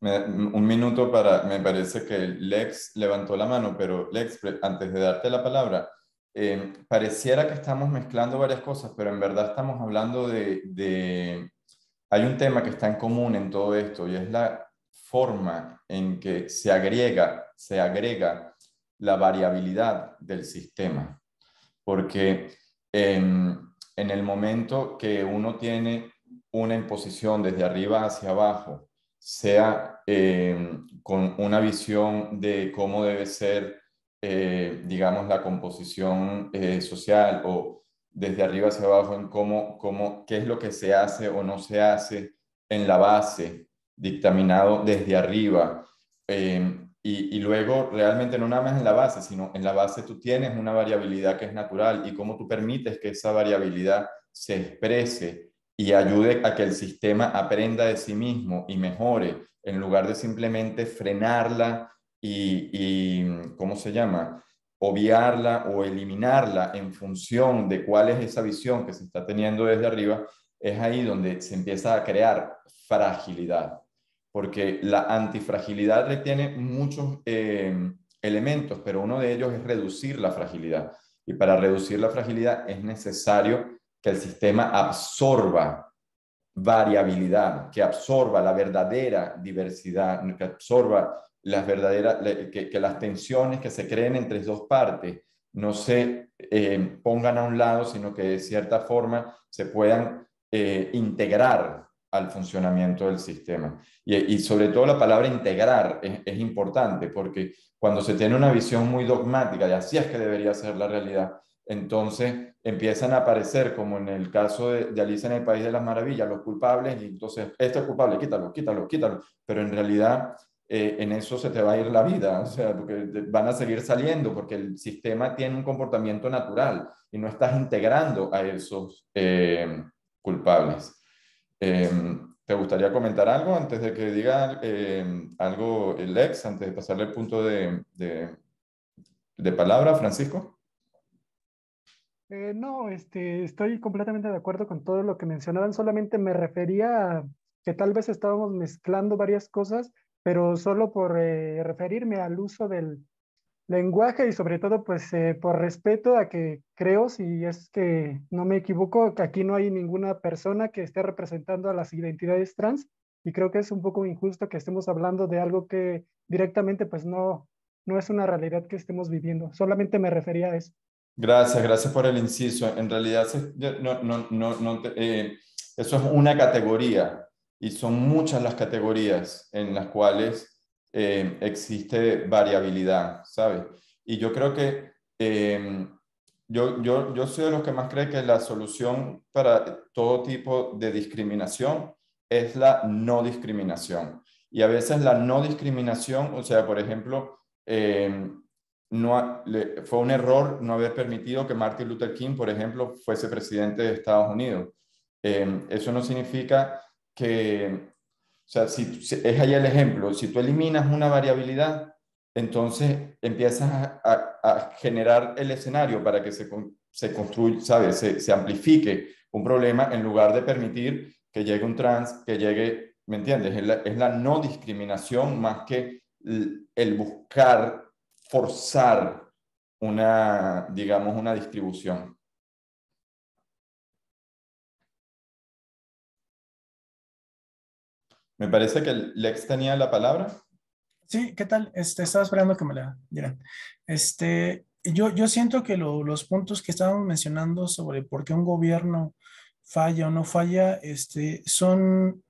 Un minuto me parece que Lex levantó la mano, pero Lex, antes de darte la palabra, pareciera que estamos mezclando varias cosas, pero en verdad estamos hablando hay un tema que está en común en todo esto y es la forma en que se agrega la variabilidad del sistema. Porque en el momento que uno tiene una imposición desde arriba hacia abajo, sea con una visión de cómo debe ser, digamos, la composición social o desde arriba hacia abajo en qué es lo que se hace o no se hace en la base, dictaminado desde arriba. Y luego realmente no nada más en la base, sino en la base tú tienes una variabilidad que es natural y cómo tú permites que esa variabilidad se exprese y ayude a que el sistema aprenda de sí mismo y mejore, en lugar de simplemente frenarla ¿cómo se llama? Obviarla o eliminarla en función de cuál es esa visión que se está teniendo desde arriba, es ahí donde se empieza a crear fragilidad, porque la antifragilidad tiene muchos elementos, pero uno de ellos es reducir la fragilidad. Y para reducir la fragilidad es necesario que el sistema absorba variabilidad, que absorba la verdadera diversidad, que absorba que las tensiones que se creen entre dos partes no se pongan a un lado, sino que de cierta forma se puedan integrar al funcionamiento del sistema. Y sobre todo la palabra integrar es importante, porque cuando se tiene una visión muy dogmática de así es que debería ser la realidad, Entonces empiezan a aparecer, como en el caso de Alicia en el País de las Maravillas, los culpables, y entonces, esto es culpable, quítalo, quítalo, quítalo. Pero en realidad en eso se te va a ir la vida, o sea, porque van a seguir saliendo, porque el sistema tiene un comportamiento natural y no estás integrando a esos culpables. ¿Te gustaría comentar algo antes de que diga algo el ex, antes de pasarle el punto de palabra, Francisco? No, estoy completamente de acuerdo con todo lo que mencionaban, solamente me refería a que tal vez estábamos mezclando varias cosas, pero solo por referirme al uso del lenguaje y sobre todo pues por respeto a que creo, si es que no me equivoco, que aquí no hay ninguna persona que esté representando a las identidades trans y creo que es un poco injusto que estemos hablando de algo que directamente pues no es una realidad que estemos viviendo, solamente me refería a eso. Gracias, gracias por el inciso. En realidad, eso es una categoría y son muchas las categorías en las cuales existe variabilidad, ¿sabes? Y yo creo que yo soy de los que más cree que la solución para todo tipo de discriminación es la no discriminación. Y a veces la no discriminación, o sea, por ejemplo, fue un error no haber permitido que Martin Luther King, por ejemplo, fuese presidente de Estados Unidos. Eso no significa que, o sea, si es ahí el ejemplo, si tú eliminas una variabilidad, entonces empiezas a generar el escenario para que se construya, ¿sabes? Se amplifique un problema en lugar de permitir que llegue un trans, que llegue, ¿me entiendes? Es la no discriminación más que el buscar forzar una, digamos, una distribución. Me parece que Lex tenía la palabra. Sí, ¿qué tal? Estaba esperando que me la dieran. Yo siento que los puntos que estábamos mencionando sobre por qué un gobierno falla o no falla, son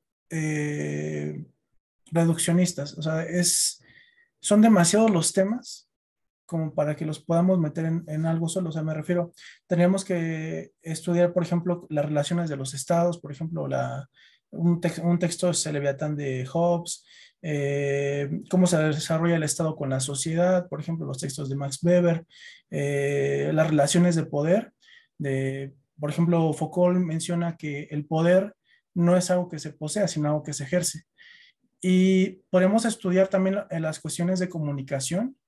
reduccionistas. O sea, son demasiados los temas como para que los podamos meter en algo solo. O sea, me refiero, tenemos que estudiar, por ejemplo, las relaciones de los estados, por ejemplo, un texto de Leviatán de Hobbes, cómo se desarrolla el estado con la sociedad, por ejemplo, los textos de Max Weber, las relaciones de poder, por ejemplo, Foucault menciona que el poder no es algo que se posea, sino algo que se ejerce. Y podemos estudiar también las cuestiones de comunicación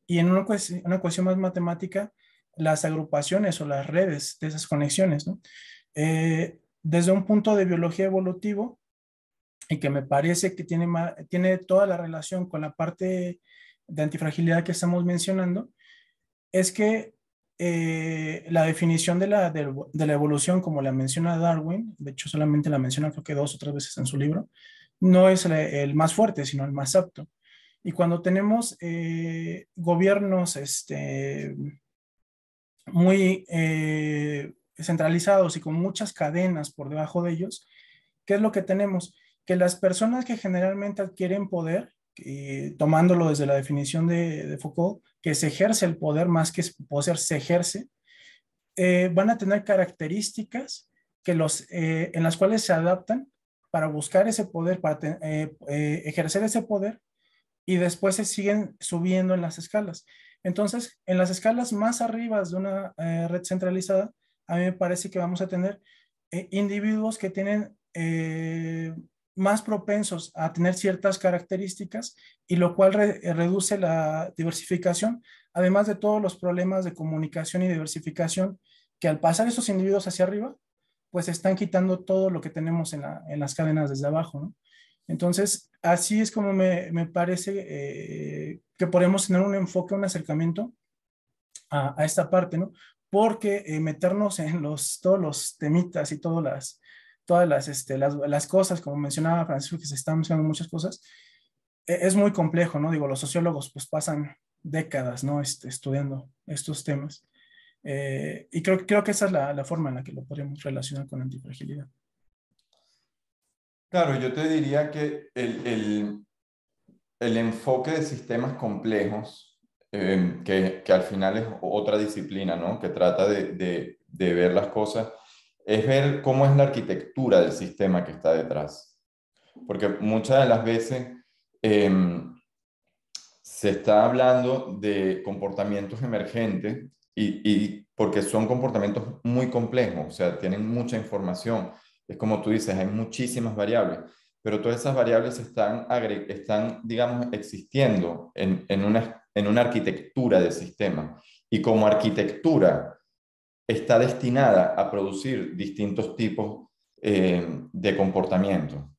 y en una cuestión más matemática, las agrupaciones o las redes de esas conexiones, ¿no? Desde un punto de biología evolutivo, y que me parece que tiene toda la relación con la parte de antifragilidad que estamos mencionando, es que la definición de la evolución, como la menciona Darwin, de hecho solamente la menciona creo que 2 o 3 veces en su libro, no es el más fuerte, sino el más apto. Y cuando tenemos gobiernos muy centralizados y con muchas cadenas por debajo de ellos, ¿qué es lo que tenemos? Que las personas que generalmente adquieren poder, tomándolo desde la definición de Foucault, que se ejerce el poder más que poseer, se ejerce, van a tener características en las cuales se adaptan para buscar ese poder, para ejercer ese poder y después se siguen subiendo en las escalas. Entonces, en las escalas más arriba de una red centralizada, a mí me parece que vamos a tener individuos que tienen más propensos a tener ciertas características y lo cual reduce la diversificación, además de todos los problemas de comunicación y diversificación que al pasar esos individuos hacia arriba, pues están quitando todo lo que tenemos en las cadenas desde abajo, ¿no? Entonces, así es como me parece que podemos tener un enfoque, un acercamiento a esta parte, ¿no? Porque meternos en todos los temitas y todas las cosas, como mencionaba Francisco, que se están mencionando muchas cosas, es muy complejo, ¿no? Digo, los sociólogos pues pasan décadas, ¿no? Estudiando estos temas. Y creo que esa es la forma en la que lo podemos relacionar con antifragilidad. Claro, yo te diría que el enfoque de sistemas complejos que al final es otra disciplina, ¿no? Que trata de ver las cosas, es ver cómo es la arquitectura del sistema que está detrás. Porque muchas de las veces se está hablando de comportamientos emergentes y porque son comportamientos muy complejos, o sea, tienen mucha información. Es como tú dices, hay muchísimas variables, pero todas esas variables están digamos, existiendo en una arquitectura del sistema. Y como arquitectura está destinada a producir distintos tipos de comportamiento.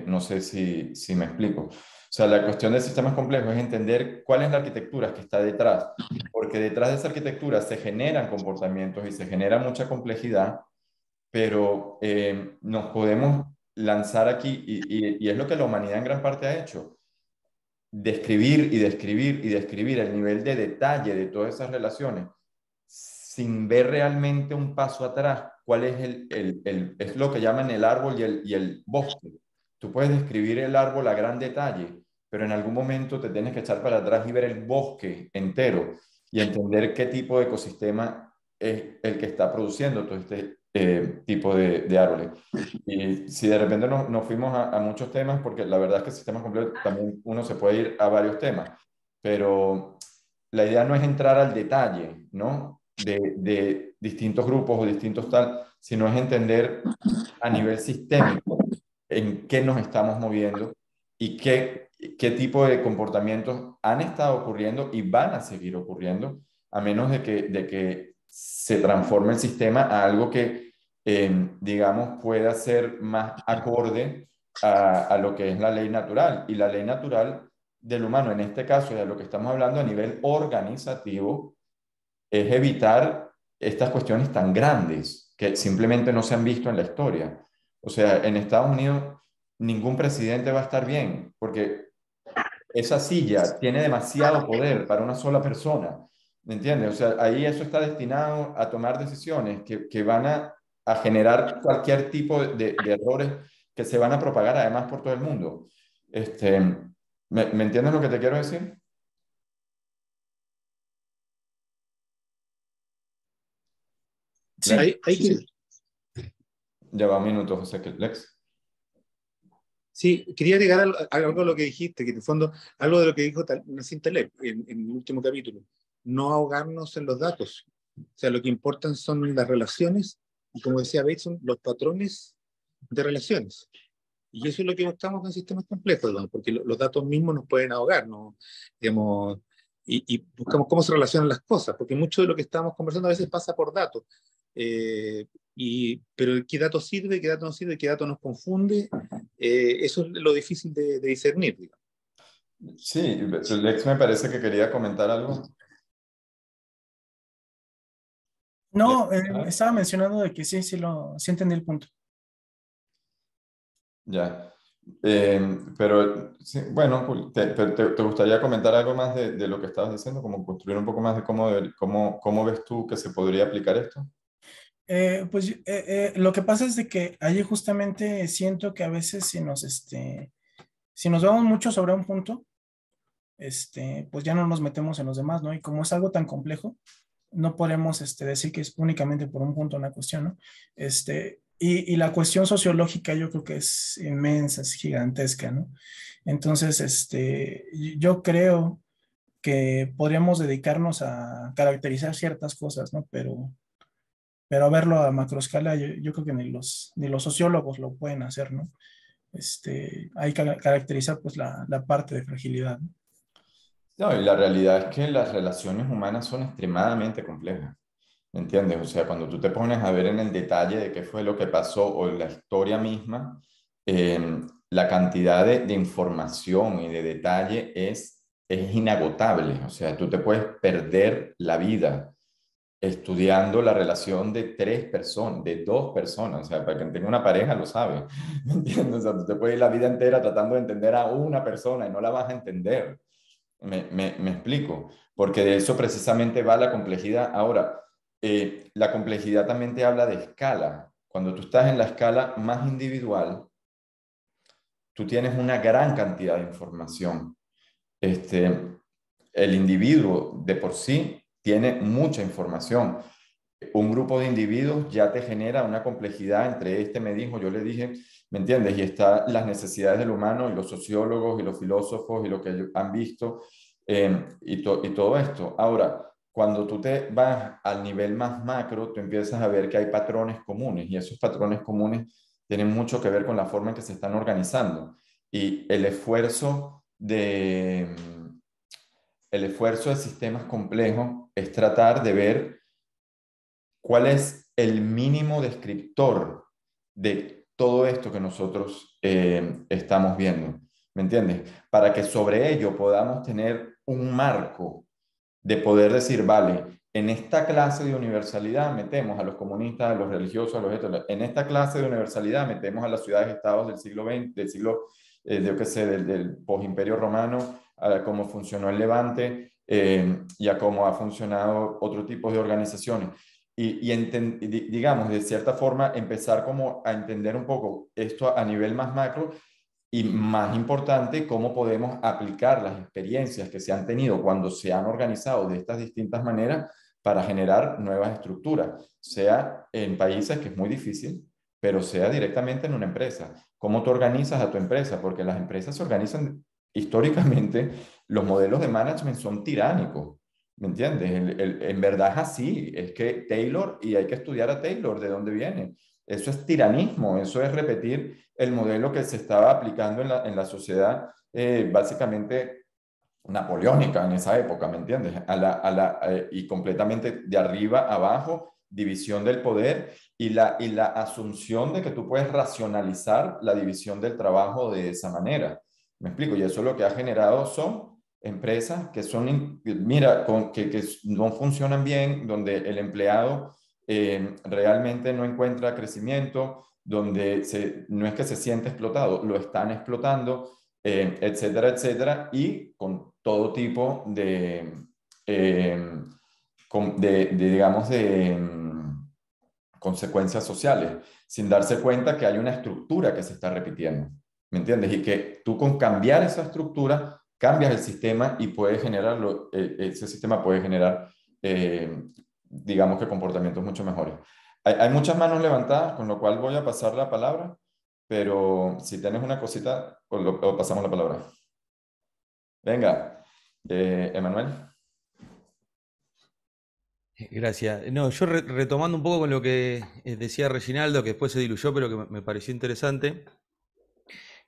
No sé si me explico. O sea, la cuestión de sistemas complejos es entender cuál es la arquitectura que está detrás, porque detrás de esa arquitectura se generan comportamientos y se genera mucha complejidad, pero nos podemos lanzar aquí, y es lo que la humanidad en gran parte ha hecho, describir y describir y describir el nivel de detalle de todas esas relaciones sin ver realmente un paso atrás, cuál es es lo que llaman el árbol y el bosque. Tú puedes describir el árbol a gran detalle, pero en algún momento te tienes que echar para atrás y ver el bosque entero y entender qué tipo de ecosistema es el que está produciendo todo este tipo de árboles. Y si de repente nos fuimos a muchos temas, porque la verdad es que el sistema completo también uno se puede ir a varios temas, pero la idea no es entrar al detalle, ¿no? De distintos grupos o distintos tal, sino es entender a nivel sistémico en qué nos estamos moviendo y qué tipo de comportamientos han estado ocurriendo y van a seguir ocurriendo, a menos de que se transforme el sistema a algo que, digamos, pueda ser más acorde a lo que es la ley natural. Y la ley natural del humano, en este caso, de lo que estamos hablando a nivel organizativo, es evitar estas cuestiones tan grandes que simplemente no se han visto en la historia. O sea, en Estados Unidos ningún presidente va a estar bien porque esa silla tiene demasiado poder para una sola persona. ¿Me entiendes? O sea, ahí eso está destinado a tomar decisiones que van a generar cualquier tipo de errores que se van a propagar además por todo el mundo. ¿Me entiendes lo que te quiero decir? Sí, Ya va un minuto, José, Lex. Sí, quería agregar algo a lo que dijiste, que en el fondo, algo de lo que dijo Nassim Taleb en el último capítulo, no ahogarnos en los datos. O sea, lo que importan son las relaciones y, como decía Bateson, los patrones de relaciones. Y eso es lo que buscamos en sistemas complejos, digamos, porque los datos mismos nos pueden ahogar, ¿no? Digamos, y buscamos cómo se relacionan las cosas, porque mucho de lo que estamos conversando a veces pasa por datos. Pero qué dato sirve, qué dato no sirve, qué dato nos confunde, eso es lo difícil de discernir, digamos. Sí, Lex me parece que quería comentar algo. no, estaba mencionando de que sí, sí entendí el punto. Ya. Pero, sí, bueno, pues, ¿te gustaría comentar algo más de lo que estabas diciendo? Como construir un poco más de cómo ves tú que se podría aplicar esto. Lo que pasa es de que allí justamente siento que a veces si nos vamos mucho sobre un punto, pues ya no nos metemos en los demás, ¿no? Y como es algo tan complejo, no podemos decir que es únicamente por un punto una cuestión, ¿no? Y la cuestión sociológica yo creo que es inmensa, es gigantesca, ¿no? Entonces, yo creo que podríamos dedicarnos a caracterizar ciertas cosas, ¿no? Pero verlo a macroescala, yo creo que ni los sociólogos lo pueden hacer, ¿no? Hay que caracterizar pues la parte de fragilidad, ¿no? No, y la realidad es que las relaciones humanas son extremadamente complejas. ¿Me entiendes? O sea, cuando tú te pones a ver en el detalle de qué fue lo que pasó o la historia misma, la cantidad de información y de detalle es inagotable. O sea, tú te puedes perder la vida estudiando la relación de tres personas, de dos personas. O sea, para quien tenga una pareja lo sabe. ¿Me entiendes? O sea, tú te puedes ir la vida entera tratando de entender a una persona y no la vas a entender. Me explico, porque de eso precisamente va la complejidad. Ahora, la complejidad también te habla de escala. Cuando tú estás en la escala más individual, tú tienes una gran cantidad de información. Este, el individuo de por sí tiene mucha información. Un grupo de individuos ya te genera una complejidad entre este me dijo, yo le dije, ¿me entiendes? Y está las necesidades del humano y los sociólogos y los filósofos y lo que ellos han visto y todo esto. Ahora, cuando tú te vas al nivel más macro, tú empiezas a ver que hay patrones comunes y esos patrones comunes tienen mucho que ver con la forma en que se están organizando y el esfuerzo de sistemas complejos es tratar de ver cuál es el mínimo descriptor de todo esto que nosotros estamos viendo. ¿Me entiendes? Para que sobre ello podamos tener un marco de poder decir, vale, en esta clase de universalidad metemos a los comunistas, a los religiosos, a los estos. En esta clase de universalidad metemos a las ciudades-estados del siglo XX, del siglo, yo qué sé, del posimperio romano, a cómo funcionó el Levante y a cómo ha funcionado otro tipo de organizaciones. Digamos, de cierta forma, empezar como a entender un poco esto a nivel más macro y más importante, cómo podemos aplicar las experiencias que se han tenido cuando se han organizado de estas distintas maneras para generar nuevas estructuras, sea en países, que es muy difícil, pero sea directamente en una empresa. ¿Cómo tú organizas a tu empresa? Porque las empresas se organizan históricamente, los modelos de management son tiránicos. ¿Me entiendes? En verdad es así, es que Taylor, y hay que estudiar a Taylor, de dónde viene. Eso es tiranismo, eso es repetir el modelo que se estaba aplicando en la sociedad básicamente napoleónica en esa época, ¿me entiendes? Y completamente de arriba a abajo, división del poder y la asunción de que tú puedes racionalizar la división del trabajo de esa manera. ¿Me explico? Y eso lo que ha generado son empresas que son, mira, que no funcionan bien, donde el empleado realmente no encuentra crecimiento, donde no es que se siente explotado, lo están explotando, etcétera, etcétera, y con todo tipo eh, digamos, consecuencias sociales, sin darse cuenta que hay una estructura que se está repitiendo, ¿me entiendes? Y que tú con cambiar esa estructura, cambias el sistema y puedes generarlo, ese sistema puede generar, digamos que comportamientos mucho mejores. Hay muchas manos levantadas, con lo cual voy a pasar la palabra, pero si tienes una cosita, o pasamos la palabra. Venga, Emanuel. Gracias. No, yo retomando un poco con lo que decía Reginaldo, que después se diluyó, pero que me pareció interesante.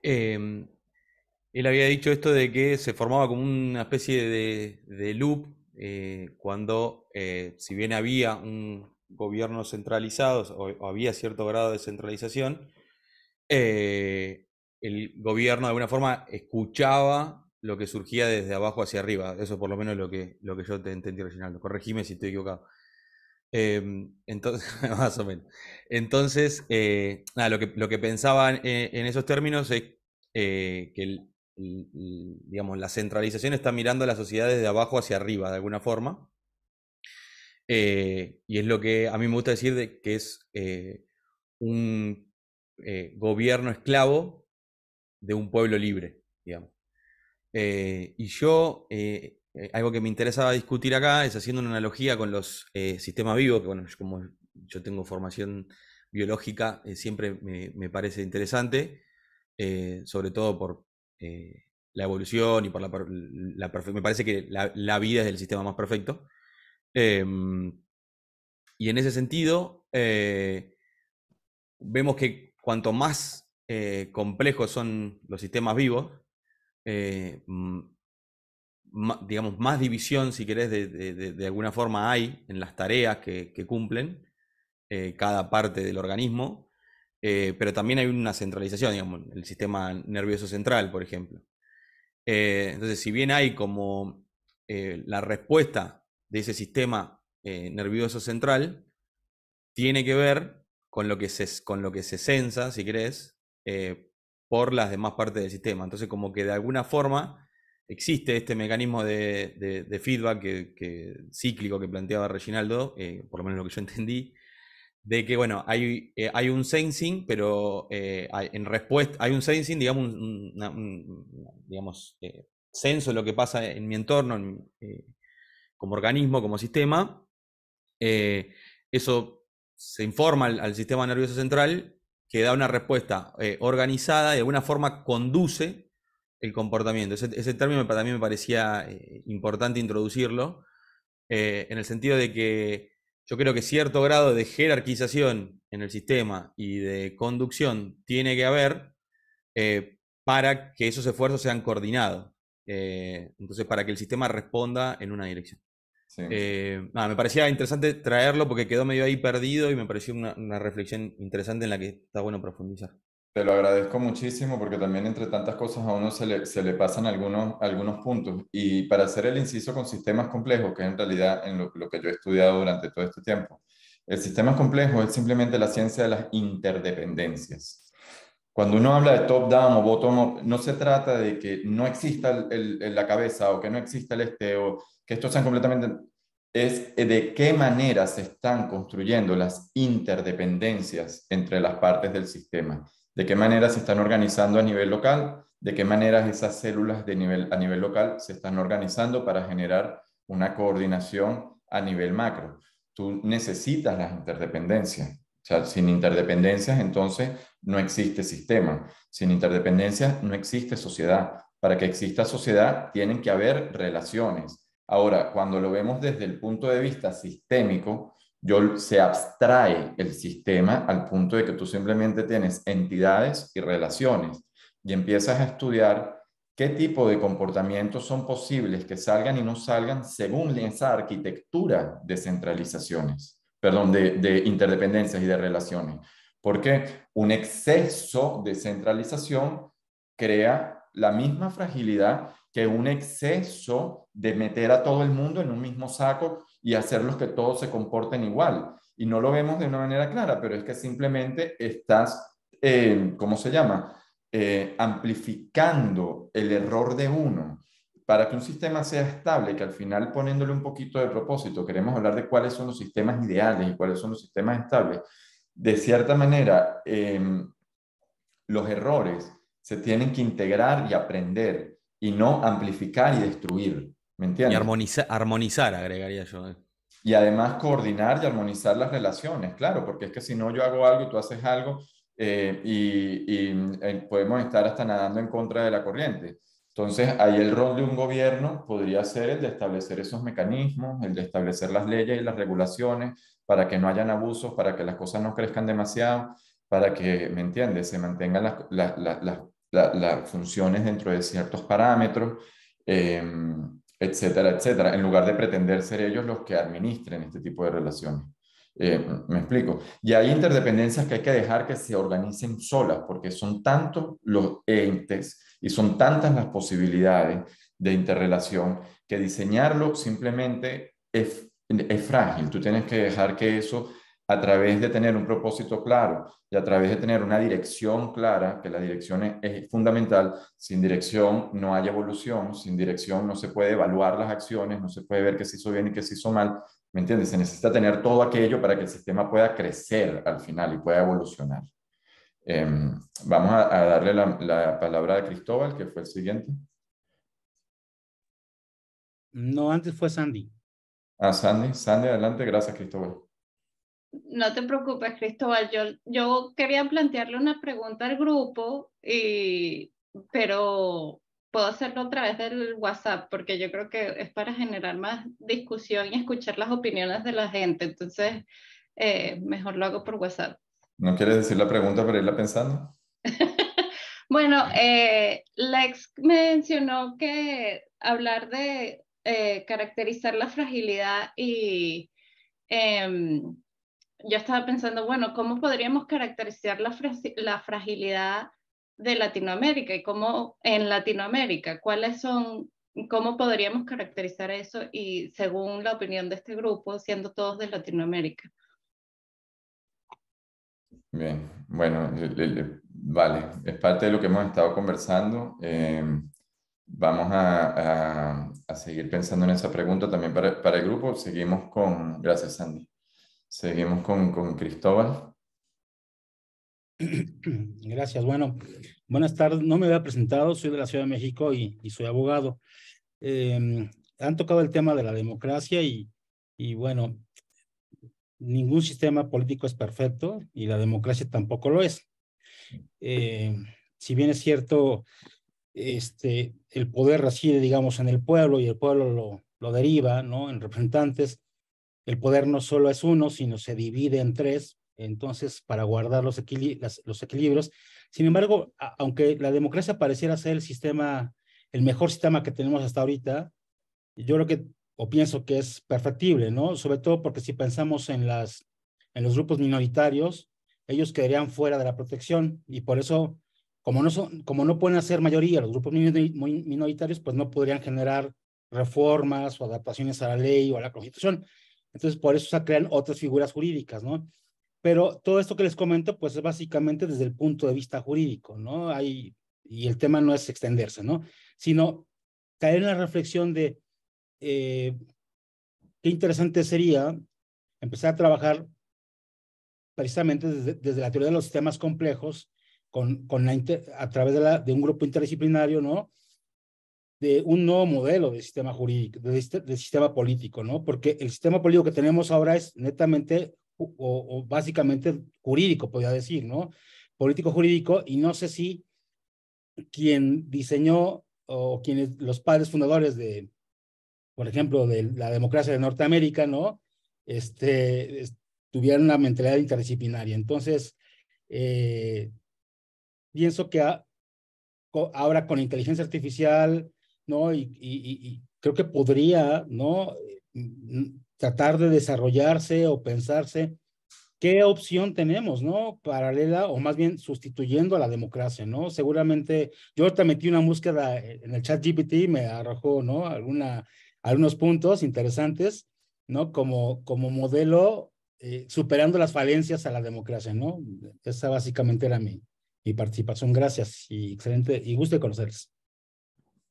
Él había dicho esto de que se formaba como una especie de loop cuando, si bien había un gobierno centralizado o había cierto grado de centralización, el gobierno de alguna forma escuchaba lo que surgía desde abajo hacia arriba. Eso por lo menos lo que yo te entendí, Reginaldo. Corregime si estoy equivocado. Entonces, más o menos. Entonces, nada, lo que pensaba en esos términos es que digamos, la centralización está mirando a la sociedad desde abajo hacia arriba, de alguna forma. Y es lo que a mí me gusta decir de que es un gobierno esclavo de un pueblo libre, digamos. Y yo, algo que me interesaba discutir acá es haciendo una analogía con los sistemas vivos, que bueno, como yo tengo formación biológica, siempre me parece interesante, sobre todo por la evolución y por me parece que la vida es el sistema más perfecto. Y en ese sentido, vemos que cuanto más complejos son los sistemas vivos, digamos, más división, si querés, de alguna forma hay en las tareas que cumplen cada parte del organismo, pero también hay una centralización, digamos, el sistema nervioso central, por ejemplo. Entonces, si bien hay como la respuesta de ese sistema nervioso central, tiene que ver con lo que se censa, si querés, por las demás partes del sistema. Entonces, como que de alguna forma existe este mecanismo de feedback cíclico que planteaba Reginaldo, por lo menos lo que yo entendí, de que, bueno, hay un sensing, pero en respuesta, hay un sensing, digamos, digamos censo de lo que pasa en mi entorno, como organismo, como sistema, eso se informa al sistema nervioso central, que da una respuesta organizada y de alguna forma conduce el comportamiento. Ese término también me parecía importante introducirlo, en el sentido de que yo creo que cierto grado de jerarquización en el sistema y de conducción tiene que haber para que esos esfuerzos sean coordinados. Entonces, para que el sistema responda en una dirección. Sí. Me parecía interesante traerlo porque quedó medio ahí perdido y me pareció una reflexión interesante en la que está bueno profundizar. Te lo agradezco muchísimo porque también entre tantas cosas a uno se le pasan algunos puntos. Y para hacer el inciso con sistemas complejos, que es en realidad en lo que yo he estudiado durante todo este tiempo, el sistema complejo es simplemente la ciencia de las interdependencias. Cuando uno habla de top-down o bottom-up, no se trata de que no exista la cabeza o que no exista el o que estos sean completamente... Es de qué manera se están construyendo las interdependencias entre las partes del sistema, de qué manera se están organizando a nivel local, de qué manera esas células a nivel local se están organizando para generar una coordinación a nivel macro. Tú necesitas las interdependencias. O sea, sin interdependencias, entonces no existe sistema. Sin interdependencias no existe sociedad. Para que exista sociedad, tienen que haber relaciones. Ahora, cuando lo vemos desde el punto de vista sistémico, se abstrae el sistema al punto de que tú simplemente tienes entidades y relaciones y empiezas a estudiar qué tipo de comportamientos son posibles que salgan y no salgan según esa arquitectura de centralizaciones, perdón, de interdependencias y de relaciones. Porque un exceso de centralización crea la misma fragilidad que un exceso de meter a todo el mundo en un mismo saco y hacerlos que todos se comporten igual. Y no lo vemos de una manera clara, pero es que simplemente estás, ¿cómo se llama? Amplificando el error de uno. Para que un sistema sea estable, que al final poniéndole un poquito de propósito, queremos hablar de cuáles son los sistemas ideales y cuáles son los sistemas estables. De cierta manera, los errores se tienen que integrar y aprender y no amplificar y destruir. ¿Me Y entiendes? armonizar, agregaría yo. Y además coordinar y armonizar las relaciones, claro, porque es que si no yo hago algo y tú haces algo podemos estar hasta nadando en contra de la corriente. Entonces, ahí el rol de un gobierno podría ser el de establecer esos mecanismos, el de establecer las leyes y las regulaciones para que no hayan abusos, para que las cosas no crezcan demasiado, para que, ¿me entiendes?, se mantengan las funciones dentro de ciertos parámetros. Etcétera, etcétera, en lugar de pretender ser ellos los que administren este tipo de relaciones. Me explico. Y hay interdependencias que hay que dejar que se organicen solas, porque son tantos los entes y son tantas las posibilidades de interrelación que diseñarlo simplemente es frágil. Tú tienes que dejar que eso, a través de tener un propósito claro y a través de tener una dirección clara, que la dirección es fundamental. Sin dirección no hay evolución, sin dirección no se puede evaluar las acciones, no se puede ver qué se hizo bien y qué se hizo mal, ¿me entiendes? Se necesita tener todo aquello para que el sistema pueda crecer al final y pueda evolucionar. Vamos a darle la palabra a Cristóbal, que fue el siguiente. No, antes fue Sandy. Sandy, adelante, gracias Cristóbal. No te preocupes, Cristóbal. Yo quería plantearle una pregunta al grupo, pero puedo hacerlo a través del WhatsApp, porque yo creo que es para generar más discusión y escuchar las opiniones de la gente. Entonces, mejor lo hago por WhatsApp. ¿No quieres decir la pregunta para irla pensando? Bueno, Lex mencionó que hablar de caracterizar la fragilidad y... yo estaba pensando, bueno, ¿cómo podríamos caracterizar la fragilidad de Latinoamérica? Y cómo en Latinoamérica, cómo podríamos caracterizar eso y según la opinión de este grupo, siendo todos de Latinoamérica? Bien, bueno, vale, es parte de lo que hemos estado conversando. Vamos a seguir pensando en esa pregunta también para el grupo. Seguimos gracias Sandy. Seguimos con Cristóbal. Gracias. Bueno, buenas tardes. No me había presentado, soy de la Ciudad de México y soy abogado. Han tocado el tema de la democracia y bueno, ningún sistema político es perfecto y la democracia tampoco lo es. Si bien es cierto, el poder reside, digamos, en el pueblo y el pueblo lo deriva, ¿no? En representantes. El poder no solo es uno, sino se divide en tres, entonces, para guardar los equilibrios. Sin embargo, aunque la democracia pareciera ser el mejor sistema que tenemos hasta ahorita, yo creo que, o pienso que es perfectible, ¿no? Sobre todo porque si pensamos en los grupos minoritarios, ellos quedarían fuera de la protección y por eso, como no pueden hacer mayoría los grupos minoritarios, pues no podrían generar reformas o adaptaciones a la ley o a la Constitución. Entonces, por eso se crean otras figuras jurídicas, ¿no? Pero todo esto que les comento, pues es básicamente desde el punto de vista jurídico, ¿no? Y el tema no es extenderse, ¿no? Sino caer en la reflexión de qué interesante sería empezar a trabajar precisamente desde la teoría de los sistemas complejos a través de un grupo interdisciplinario, ¿no? De un nuevo modelo de sistema jurídico, de sistema político, ¿no? Porque el sistema político que tenemos ahora es netamente o básicamente jurídico, podría decir, ¿no? Político jurídico, y no sé si quien diseñó o los padres fundadores por ejemplo, de la democracia de Norteamérica, ¿no? Tuvieran una mentalidad interdisciplinaria. Entonces, pienso que ahora con inteligencia artificial, ¿no? Y creo que podría, ¿no? Tratar de desarrollarse o pensarse qué opción tenemos, ¿no? Paralela o más bien sustituyendo a la democracia, ¿no? Seguramente, yo ahorita metí una búsqueda en el chat GPT y me arrojó, ¿no? Algunos puntos interesantes, ¿no? Como modelo, superando las falencias a la democracia, ¿no? Esa básicamente era mi participación. Gracias y excelente, y gusto de conocerles.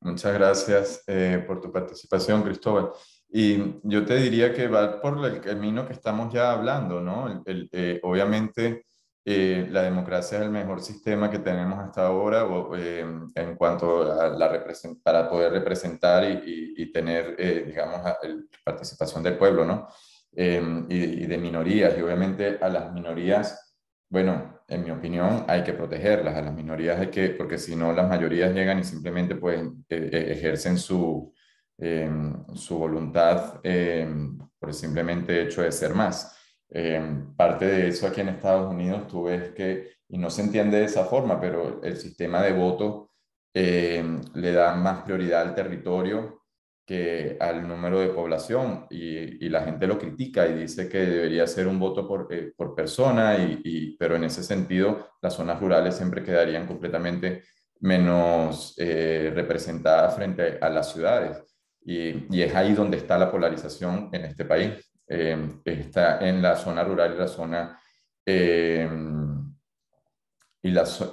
Muchas gracias por tu participación, Cristóbal. Y yo te diría que va por el camino que estamos ya hablando, ¿no? Obviamente, la democracia es el mejor sistema que tenemos hasta ahora en cuanto a para poder representar y tener, digamos, participación del pueblo, ¿no? Y de minorías. Y obviamente a las minorías, bueno, en mi opinión, hay que protegerlas. A las minorías porque si no, las mayorías llegan y simplemente pues, ejercen su voluntad por el simplemente hecho de ser más. Parte de eso aquí en Estados Unidos, tú ves y no se entiende de esa forma, pero el sistema de voto le da más prioridad al territorio que al número de población y la gente lo critica y dice que debería ser un voto por persona, pero en ese sentido las zonas rurales siempre quedarían completamente menos representadas frente a las ciudades. Y es ahí donde está la polarización en este país. Está en la zona rural y la zona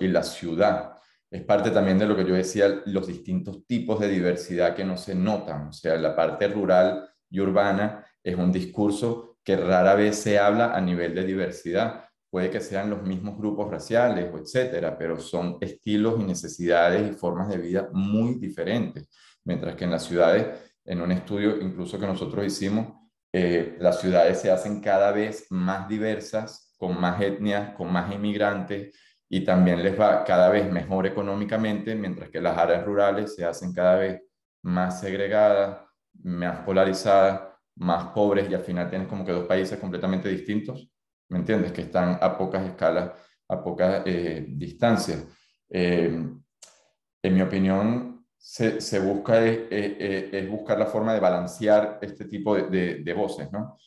y la ciudad. Es parte también de lo que yo decía, los distintos tipos de diversidad que no se notan. O sea, la parte rural y urbana es un discurso que rara vez se habla a nivel de diversidad. Puede que sean los mismos grupos raciales, o etcétera, pero son estilos y necesidades y formas de vida muy diferentes. Mientras que en las ciudades, en un estudio incluso que nosotros hicimos, las ciudades se hacen cada vez más diversas, con más etnias, con más inmigrantes, y también les va cada vez mejor económicamente, mientras que las áreas rurales se hacen cada vez más segregadas, más polarizadas, más pobres, y al final tienes como que dos países completamente distintos, ¿me entiendes? Que están a pocas escalas, a pocas distancias. En mi opinión, se busca es buscar la forma de balancear este tipo de voces, ¿no?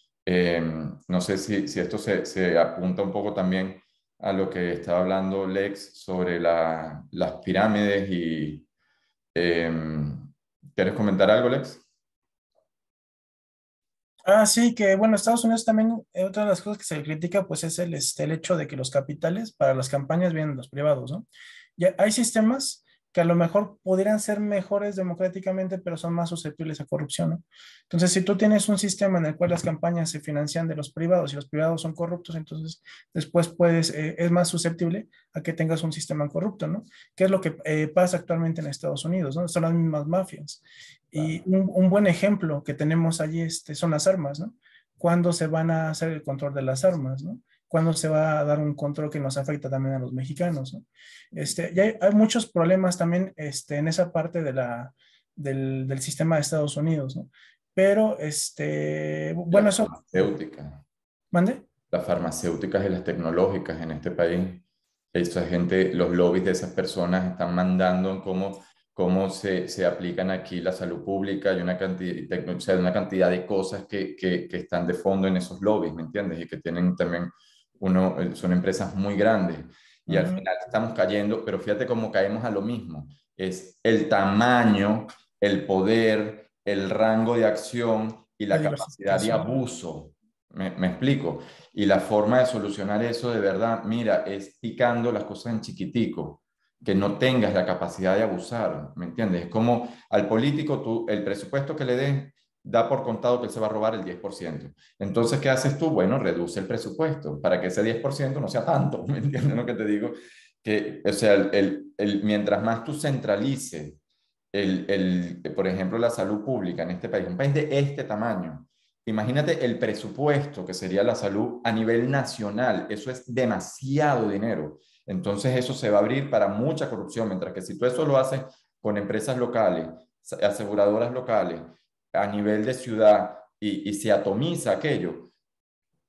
No sé si esto se apunta un poco también a lo que estaba hablando Lex sobre las pirámides y... ¿quieres comentar algo, Lex? Sí, que bueno, Estados Unidos también, otra de las cosas que se le critica, pues es el hecho de que los capitales para las campañas vienen los privados, ¿no? Ya hay sistemas que a lo mejor pudieran ser mejores democráticamente, pero son más susceptibles a corrupción, ¿no? Entonces, si tú tienes un sistema en el cual las campañas se financian de los privados y los privados son corruptos, entonces después es más susceptible a que tengas un sistema corrupto, ¿no? ¿Qué es lo que pasa actualmente en Estados Unidos, ¿no? Son las mismas mafias. Y un buen ejemplo que tenemos allí son las armas, ¿no? ¿Cuándo se van a hacer el control de las armas, ¿no? ¿Cuándo se va a dar un control que nos afecta también a los mexicanos, ¿no? Y hay muchos problemas también en esa parte del sistema de Estados Unidos, ¿no? Pero, bueno, eso... Farmacéutica. ¿Mande? Las farmacéuticas y las tecnológicas en este país. Esa gente, los lobbies de esas personas están mandando en cómo se aplican aquí la salud pública y una cantidad de cosas que están de fondo en esos lobbies, ¿me entiendes? Y que tienen también son empresas muy grandes. Y al final estamos cayendo, pero fíjate cómo caemos a lo mismo. Es el tamaño, el poder, el rango de acción y la capacidad de abuso. ¿Me explico? Y la forma de solucionar eso de verdad, mira, es picando las cosas en chiquitico, que no tengas la capacidad de abusar, ¿me entiendes? Es como al político, el presupuesto que le den, da por contado que él se va a robar el 10%. Entonces, ¿qué haces tú? Bueno, reduce el presupuesto para que ese 10% no sea tanto, ¿me entiendes lo que te digo? Que, o sea, mientras más tú centralices, por ejemplo, la salud pública en este país, un país de este tamaño, imagínate el presupuesto que sería la salud a nivel nacional, eso es demasiado dinero. Entonces eso se va a abrir para mucha corrupción, mientras que si tú eso lo haces con empresas locales, aseguradoras locales, a nivel de ciudad y se atomiza aquello,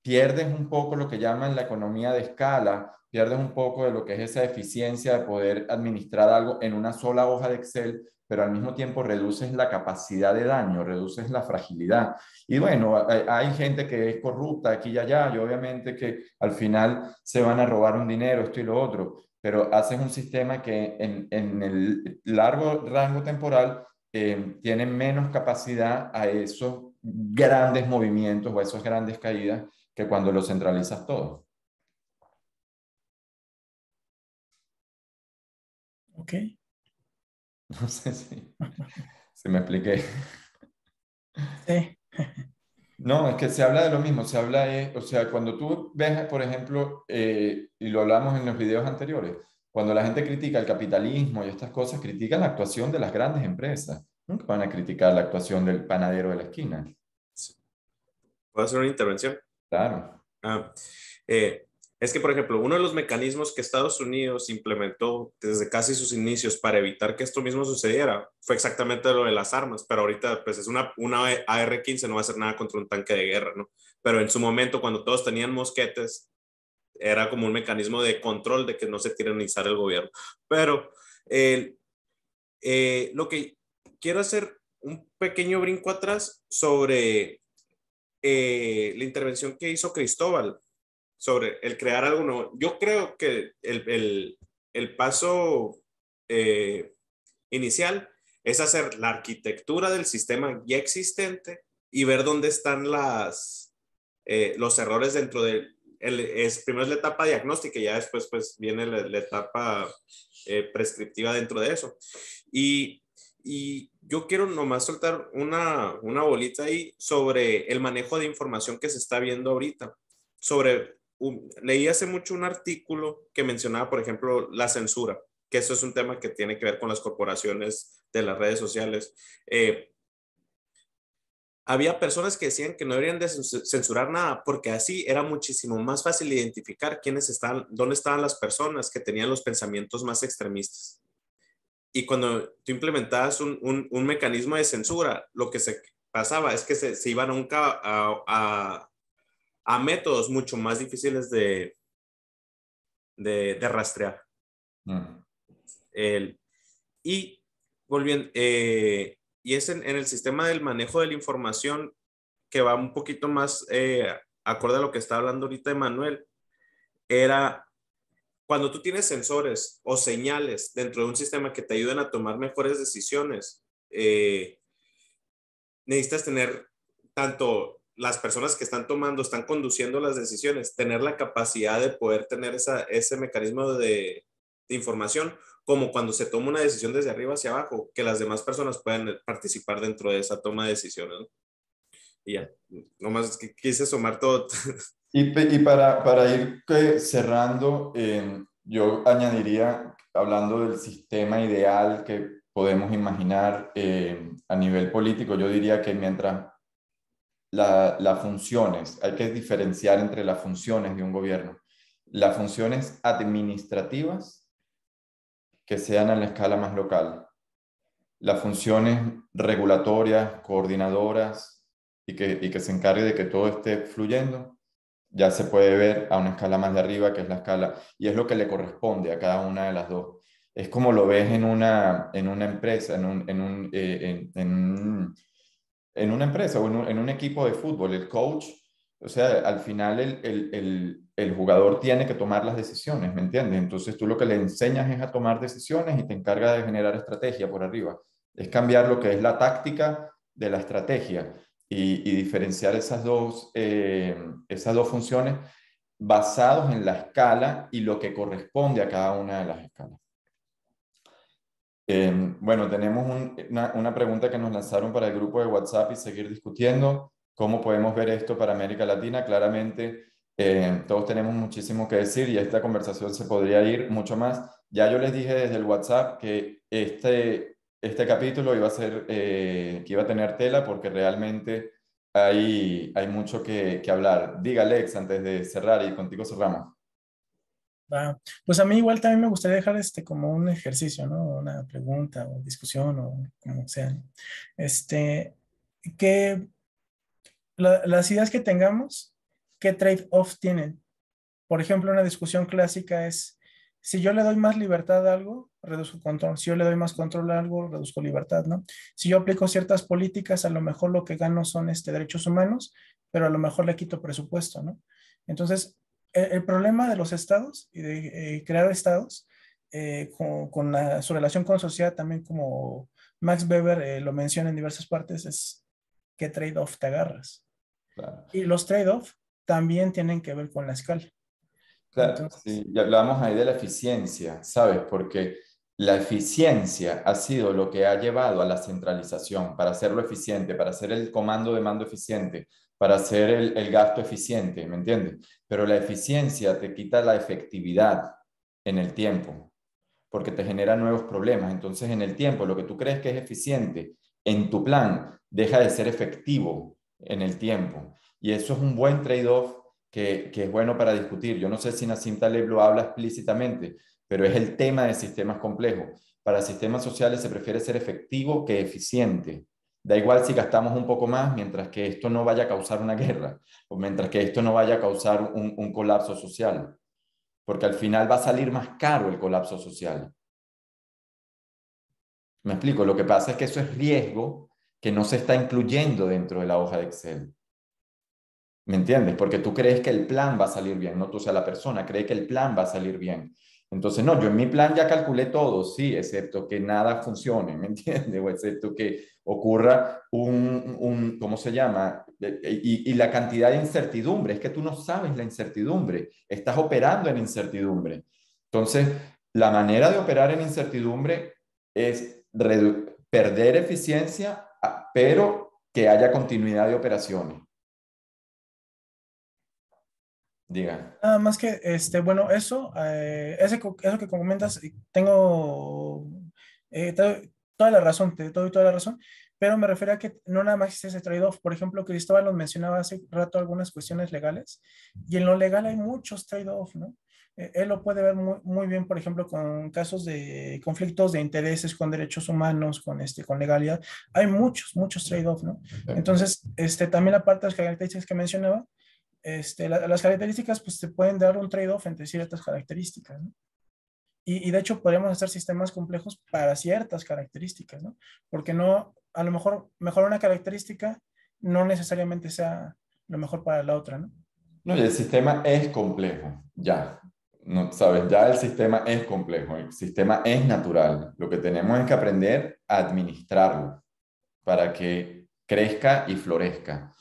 pierdes un poco lo que llaman la economía de escala, pierdes un poco de lo que es esa eficiencia de poder administrar algo en una sola hoja de Excel, pero al mismo tiempo reduces la capacidad de daño, reduces la fragilidad. Y bueno, hay gente que es corrupta aquí y allá, y obviamente que al final se van a robar un dinero, esto y lo otro, pero haces un sistema que en el largo rango temporal tiene menos capacidad a esos grandes movimientos o a esas grandes caídas que cuando lo centralizas todo. Ok. No sé si me expliqué. Sí. No, es que se habla de lo mismo, se habla o sea, cuando tú ves, por ejemplo, y lo hablamos en los videos anteriores, cuando la gente critica el capitalismo y estas cosas, critican la actuación de las grandes empresas. Nunca van a criticar la actuación del panadero de la esquina. ¿Puedo hacer una intervención? Claro. Es que, por ejemplo, uno de los mecanismos que Estados Unidos implementó desde casi sus inicios para evitar que esto mismo sucediera fue exactamente lo de las armas, pero ahorita pues es una AR-15, no va a hacer nada contra un tanque de guerra, ¿no? Pero en su momento, cuando todos tenían mosquetes, era como un mecanismo de control de que no se tiranizara el gobierno. Pero lo que quiero hacer un pequeño brinco atrás sobre la intervención que hizo Cristóbal sobre el crear algo nuevo. Yo creo que el paso inicial es hacer la arquitectura del sistema ya existente y ver dónde están los errores dentro de primero es la etapa diagnóstica y ya después pues viene la etapa prescriptiva dentro de eso. Y yo quiero nomás soltar una bolita ahí sobre el manejo de información que se está viendo ahorita. Leí hace mucho un artículo que mencionaba, por ejemplo, la censura, que eso es un tema que tiene que ver con las corporaciones de las redes sociales. Había personas que decían que no deberían de censurar nada porque así era muchísimo más fácil identificar dónde estaban las personas que tenían los pensamientos más extremistas. Y cuando tú implementabas un mecanismo de censura, lo que se pasaba es que se iban a métodos mucho más difíciles de rastrear. Y volviendo, y es en el sistema del manejo de la información que va un poquito más acorde a lo que está hablando ahorita Emanuel, era cuando tú tienes sensores o señales dentro de un sistema que te ayuden a tomar mejores decisiones, necesitas tener tanto las personas que están conduciendo las decisiones, tener la capacidad de poder tener ese mecanismo de información como cuando se toma una decisión desde arriba hacia abajo, que las demás personas puedan participar dentro de esa toma de decisiones, ¿no? Y ya, nomás quise sumar todo. Y para ir cerrando, yo añadiría, hablando del sistema ideal que podemos imaginar a nivel político, yo diría que mientras las funciones, hay que diferenciar entre las funciones de un gobierno, las funciones administrativas que sean a la escala más local, las funciones regulatorias, coordinadoras y que se encargue de que todo esté fluyendo, ya se puede ver a una escala más de arriba, que es la escala, y es lo que le corresponde a cada una de las dos. Es como lo ves en una empresa, en una empresa o en un equipo de fútbol, el coach, o sea, al final el jugador tiene que tomar las decisiones, ¿me entiendes? Entonces tú lo que le enseñas es a tomar decisiones y te encarga de generar estrategia por arriba. Es cambiar lo que es la táctica de la estrategia y diferenciar esas dos funciones basados en la escala y lo que corresponde a cada una de las escalas. Bueno, tenemos una pregunta que nos lanzaron para el grupo de WhatsApp y seguir discutiendo. ¿Cómo podemos ver esto para América Latina? Claramente, todos tenemos muchísimo que decir y esta conversación se podría ir mucho más. Ya yo les dije desde el WhatsApp que este capítulo iba a ser, que iba a tener tela porque realmente hay mucho que hablar. Diga, Alex, antes de cerrar y contigo cerramos. Pues a mí igual también me gustaría dejar como un ejercicio, ¿no? Una pregunta o discusión o como sea. Que las ideas que tengamos, ¿qué trade-off tienen? Por ejemplo, una discusión clásica es, si yo le doy más libertad a algo, reduzco control. Si yo le doy más control a algo, reduzco libertad, ¿no? Si yo aplico ciertas políticas, a lo mejor lo que gano son derechos humanos, pero a lo mejor le quito presupuesto, ¿no? Entonces, el problema de los estados y de crear estados con su relación con sociedad, también como Max Weber lo menciona en diversas partes, es qué trade-off te agarras. Claro. Y los trade-off también tienen que ver con la escala. Claro, Entonces, sí, ya hablamos ahí de la eficiencia, ¿sabes? Porque la eficiencia ha sido lo que ha llevado a la centralización para hacerlo eficiente, para hacer el comando de mando eficiente, para hacer el gasto eficiente, ¿me entiendes? Pero la eficiencia te quita la efectividad en el tiempo, porque te genera nuevos problemas. Entonces, en el tiempo, lo que tú crees que es eficiente en tu plan deja de ser efectivo en el tiempo. Y eso es un buen trade-off que es bueno para discutir. Yo no sé si Nassim Taleb lo habla explícitamente, pero es el tema de sistemas complejos. Para sistemas sociales se prefiere ser efectivo que eficiente. Da igual si gastamos un poco más mientras que esto no vaya a causar una guerra o mientras que esto no vaya a causar un colapso social, porque al final va a salir más caro el colapso social. ¿Me explico? Lo que pasa es que eso es riesgo que no se está incluyendo dentro de la hoja de Excel. ¿Me entiendes? Porque tú crees que el plan va a salir bien, no tú, o sea, la persona cree que el plan va a salir bien. Entonces, no, yo en mi plan ya calculé todo, sí, excepto que nada funcione, ¿me entiendes? O excepto que ocurra ¿cómo se llama? Y la cantidad de incertidumbre, es que tú no sabes la incertidumbre, estás operando en incertidumbre. Entonces, la manera de operar en incertidumbre es perder eficiencia, pero que haya continuidad de operaciones. Diga. nada más que, bueno, eso que comentas, tengo toda la razón, te doy toda la razón, pero me refiero a que no nada más es ese trade-off. Por ejemplo, Cristóbal nos mencionaba hace rato algunas cuestiones legales, y en lo legal hay muchos trade-off, ¿no? Él lo puede ver muy, muy bien, por ejemplo, con casos de conflictos de intereses con derechos humanos, con legalidad. Hay muchos trade-off, ¿no? Entonces, también la parte de las características que mencionaba, las características pues te pueden dar un trade-off entre ciertas características, ¿no? Y de hecho podríamos hacer sistemas complejos para ciertas características, ¿no? Porque no, a lo mejor una característica no necesariamente sea lo mejor para la otra, ¿no? No, y el sistema es complejo, ya. No, sabes, ya el sistema es complejo, el sistema es natural. Lo que tenemos es que aprender a administrarlo para que crezca y florezca.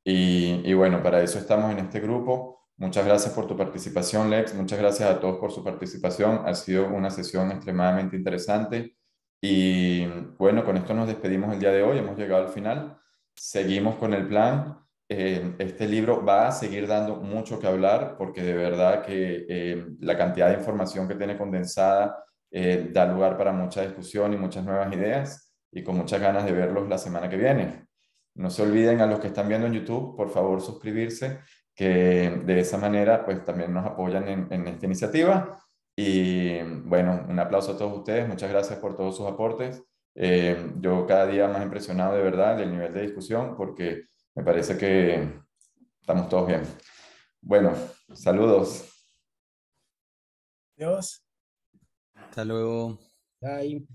Y bueno, para eso estamos en este grupo. Muchas gracias por tu participación, Lex. Muchas gracias a todos por su participación. Ha sido una sesión extremadamente interesante. Y bueno, con esto nos despedimos el día de hoy. Hemos llegado al final. Seguimos con el plan. Este libro va a seguir dando mucho que hablar porque de verdad que la cantidad de información que tiene condensada da lugar para mucha discusión y muchas nuevas ideas y con muchas ganas de verlos la semana que viene. No se olviden a los que están viendo en YouTube, por favor suscribirse, que de esa manera pues también nos apoyan en esta iniciativa. Y bueno, un aplauso a todos ustedes, muchas gracias por todos sus aportes. Yo cada día más impresionado de verdad del nivel de discusión porque me parece que estamos todos bien. Bueno, saludos. Adiós. Hasta luego. Bye.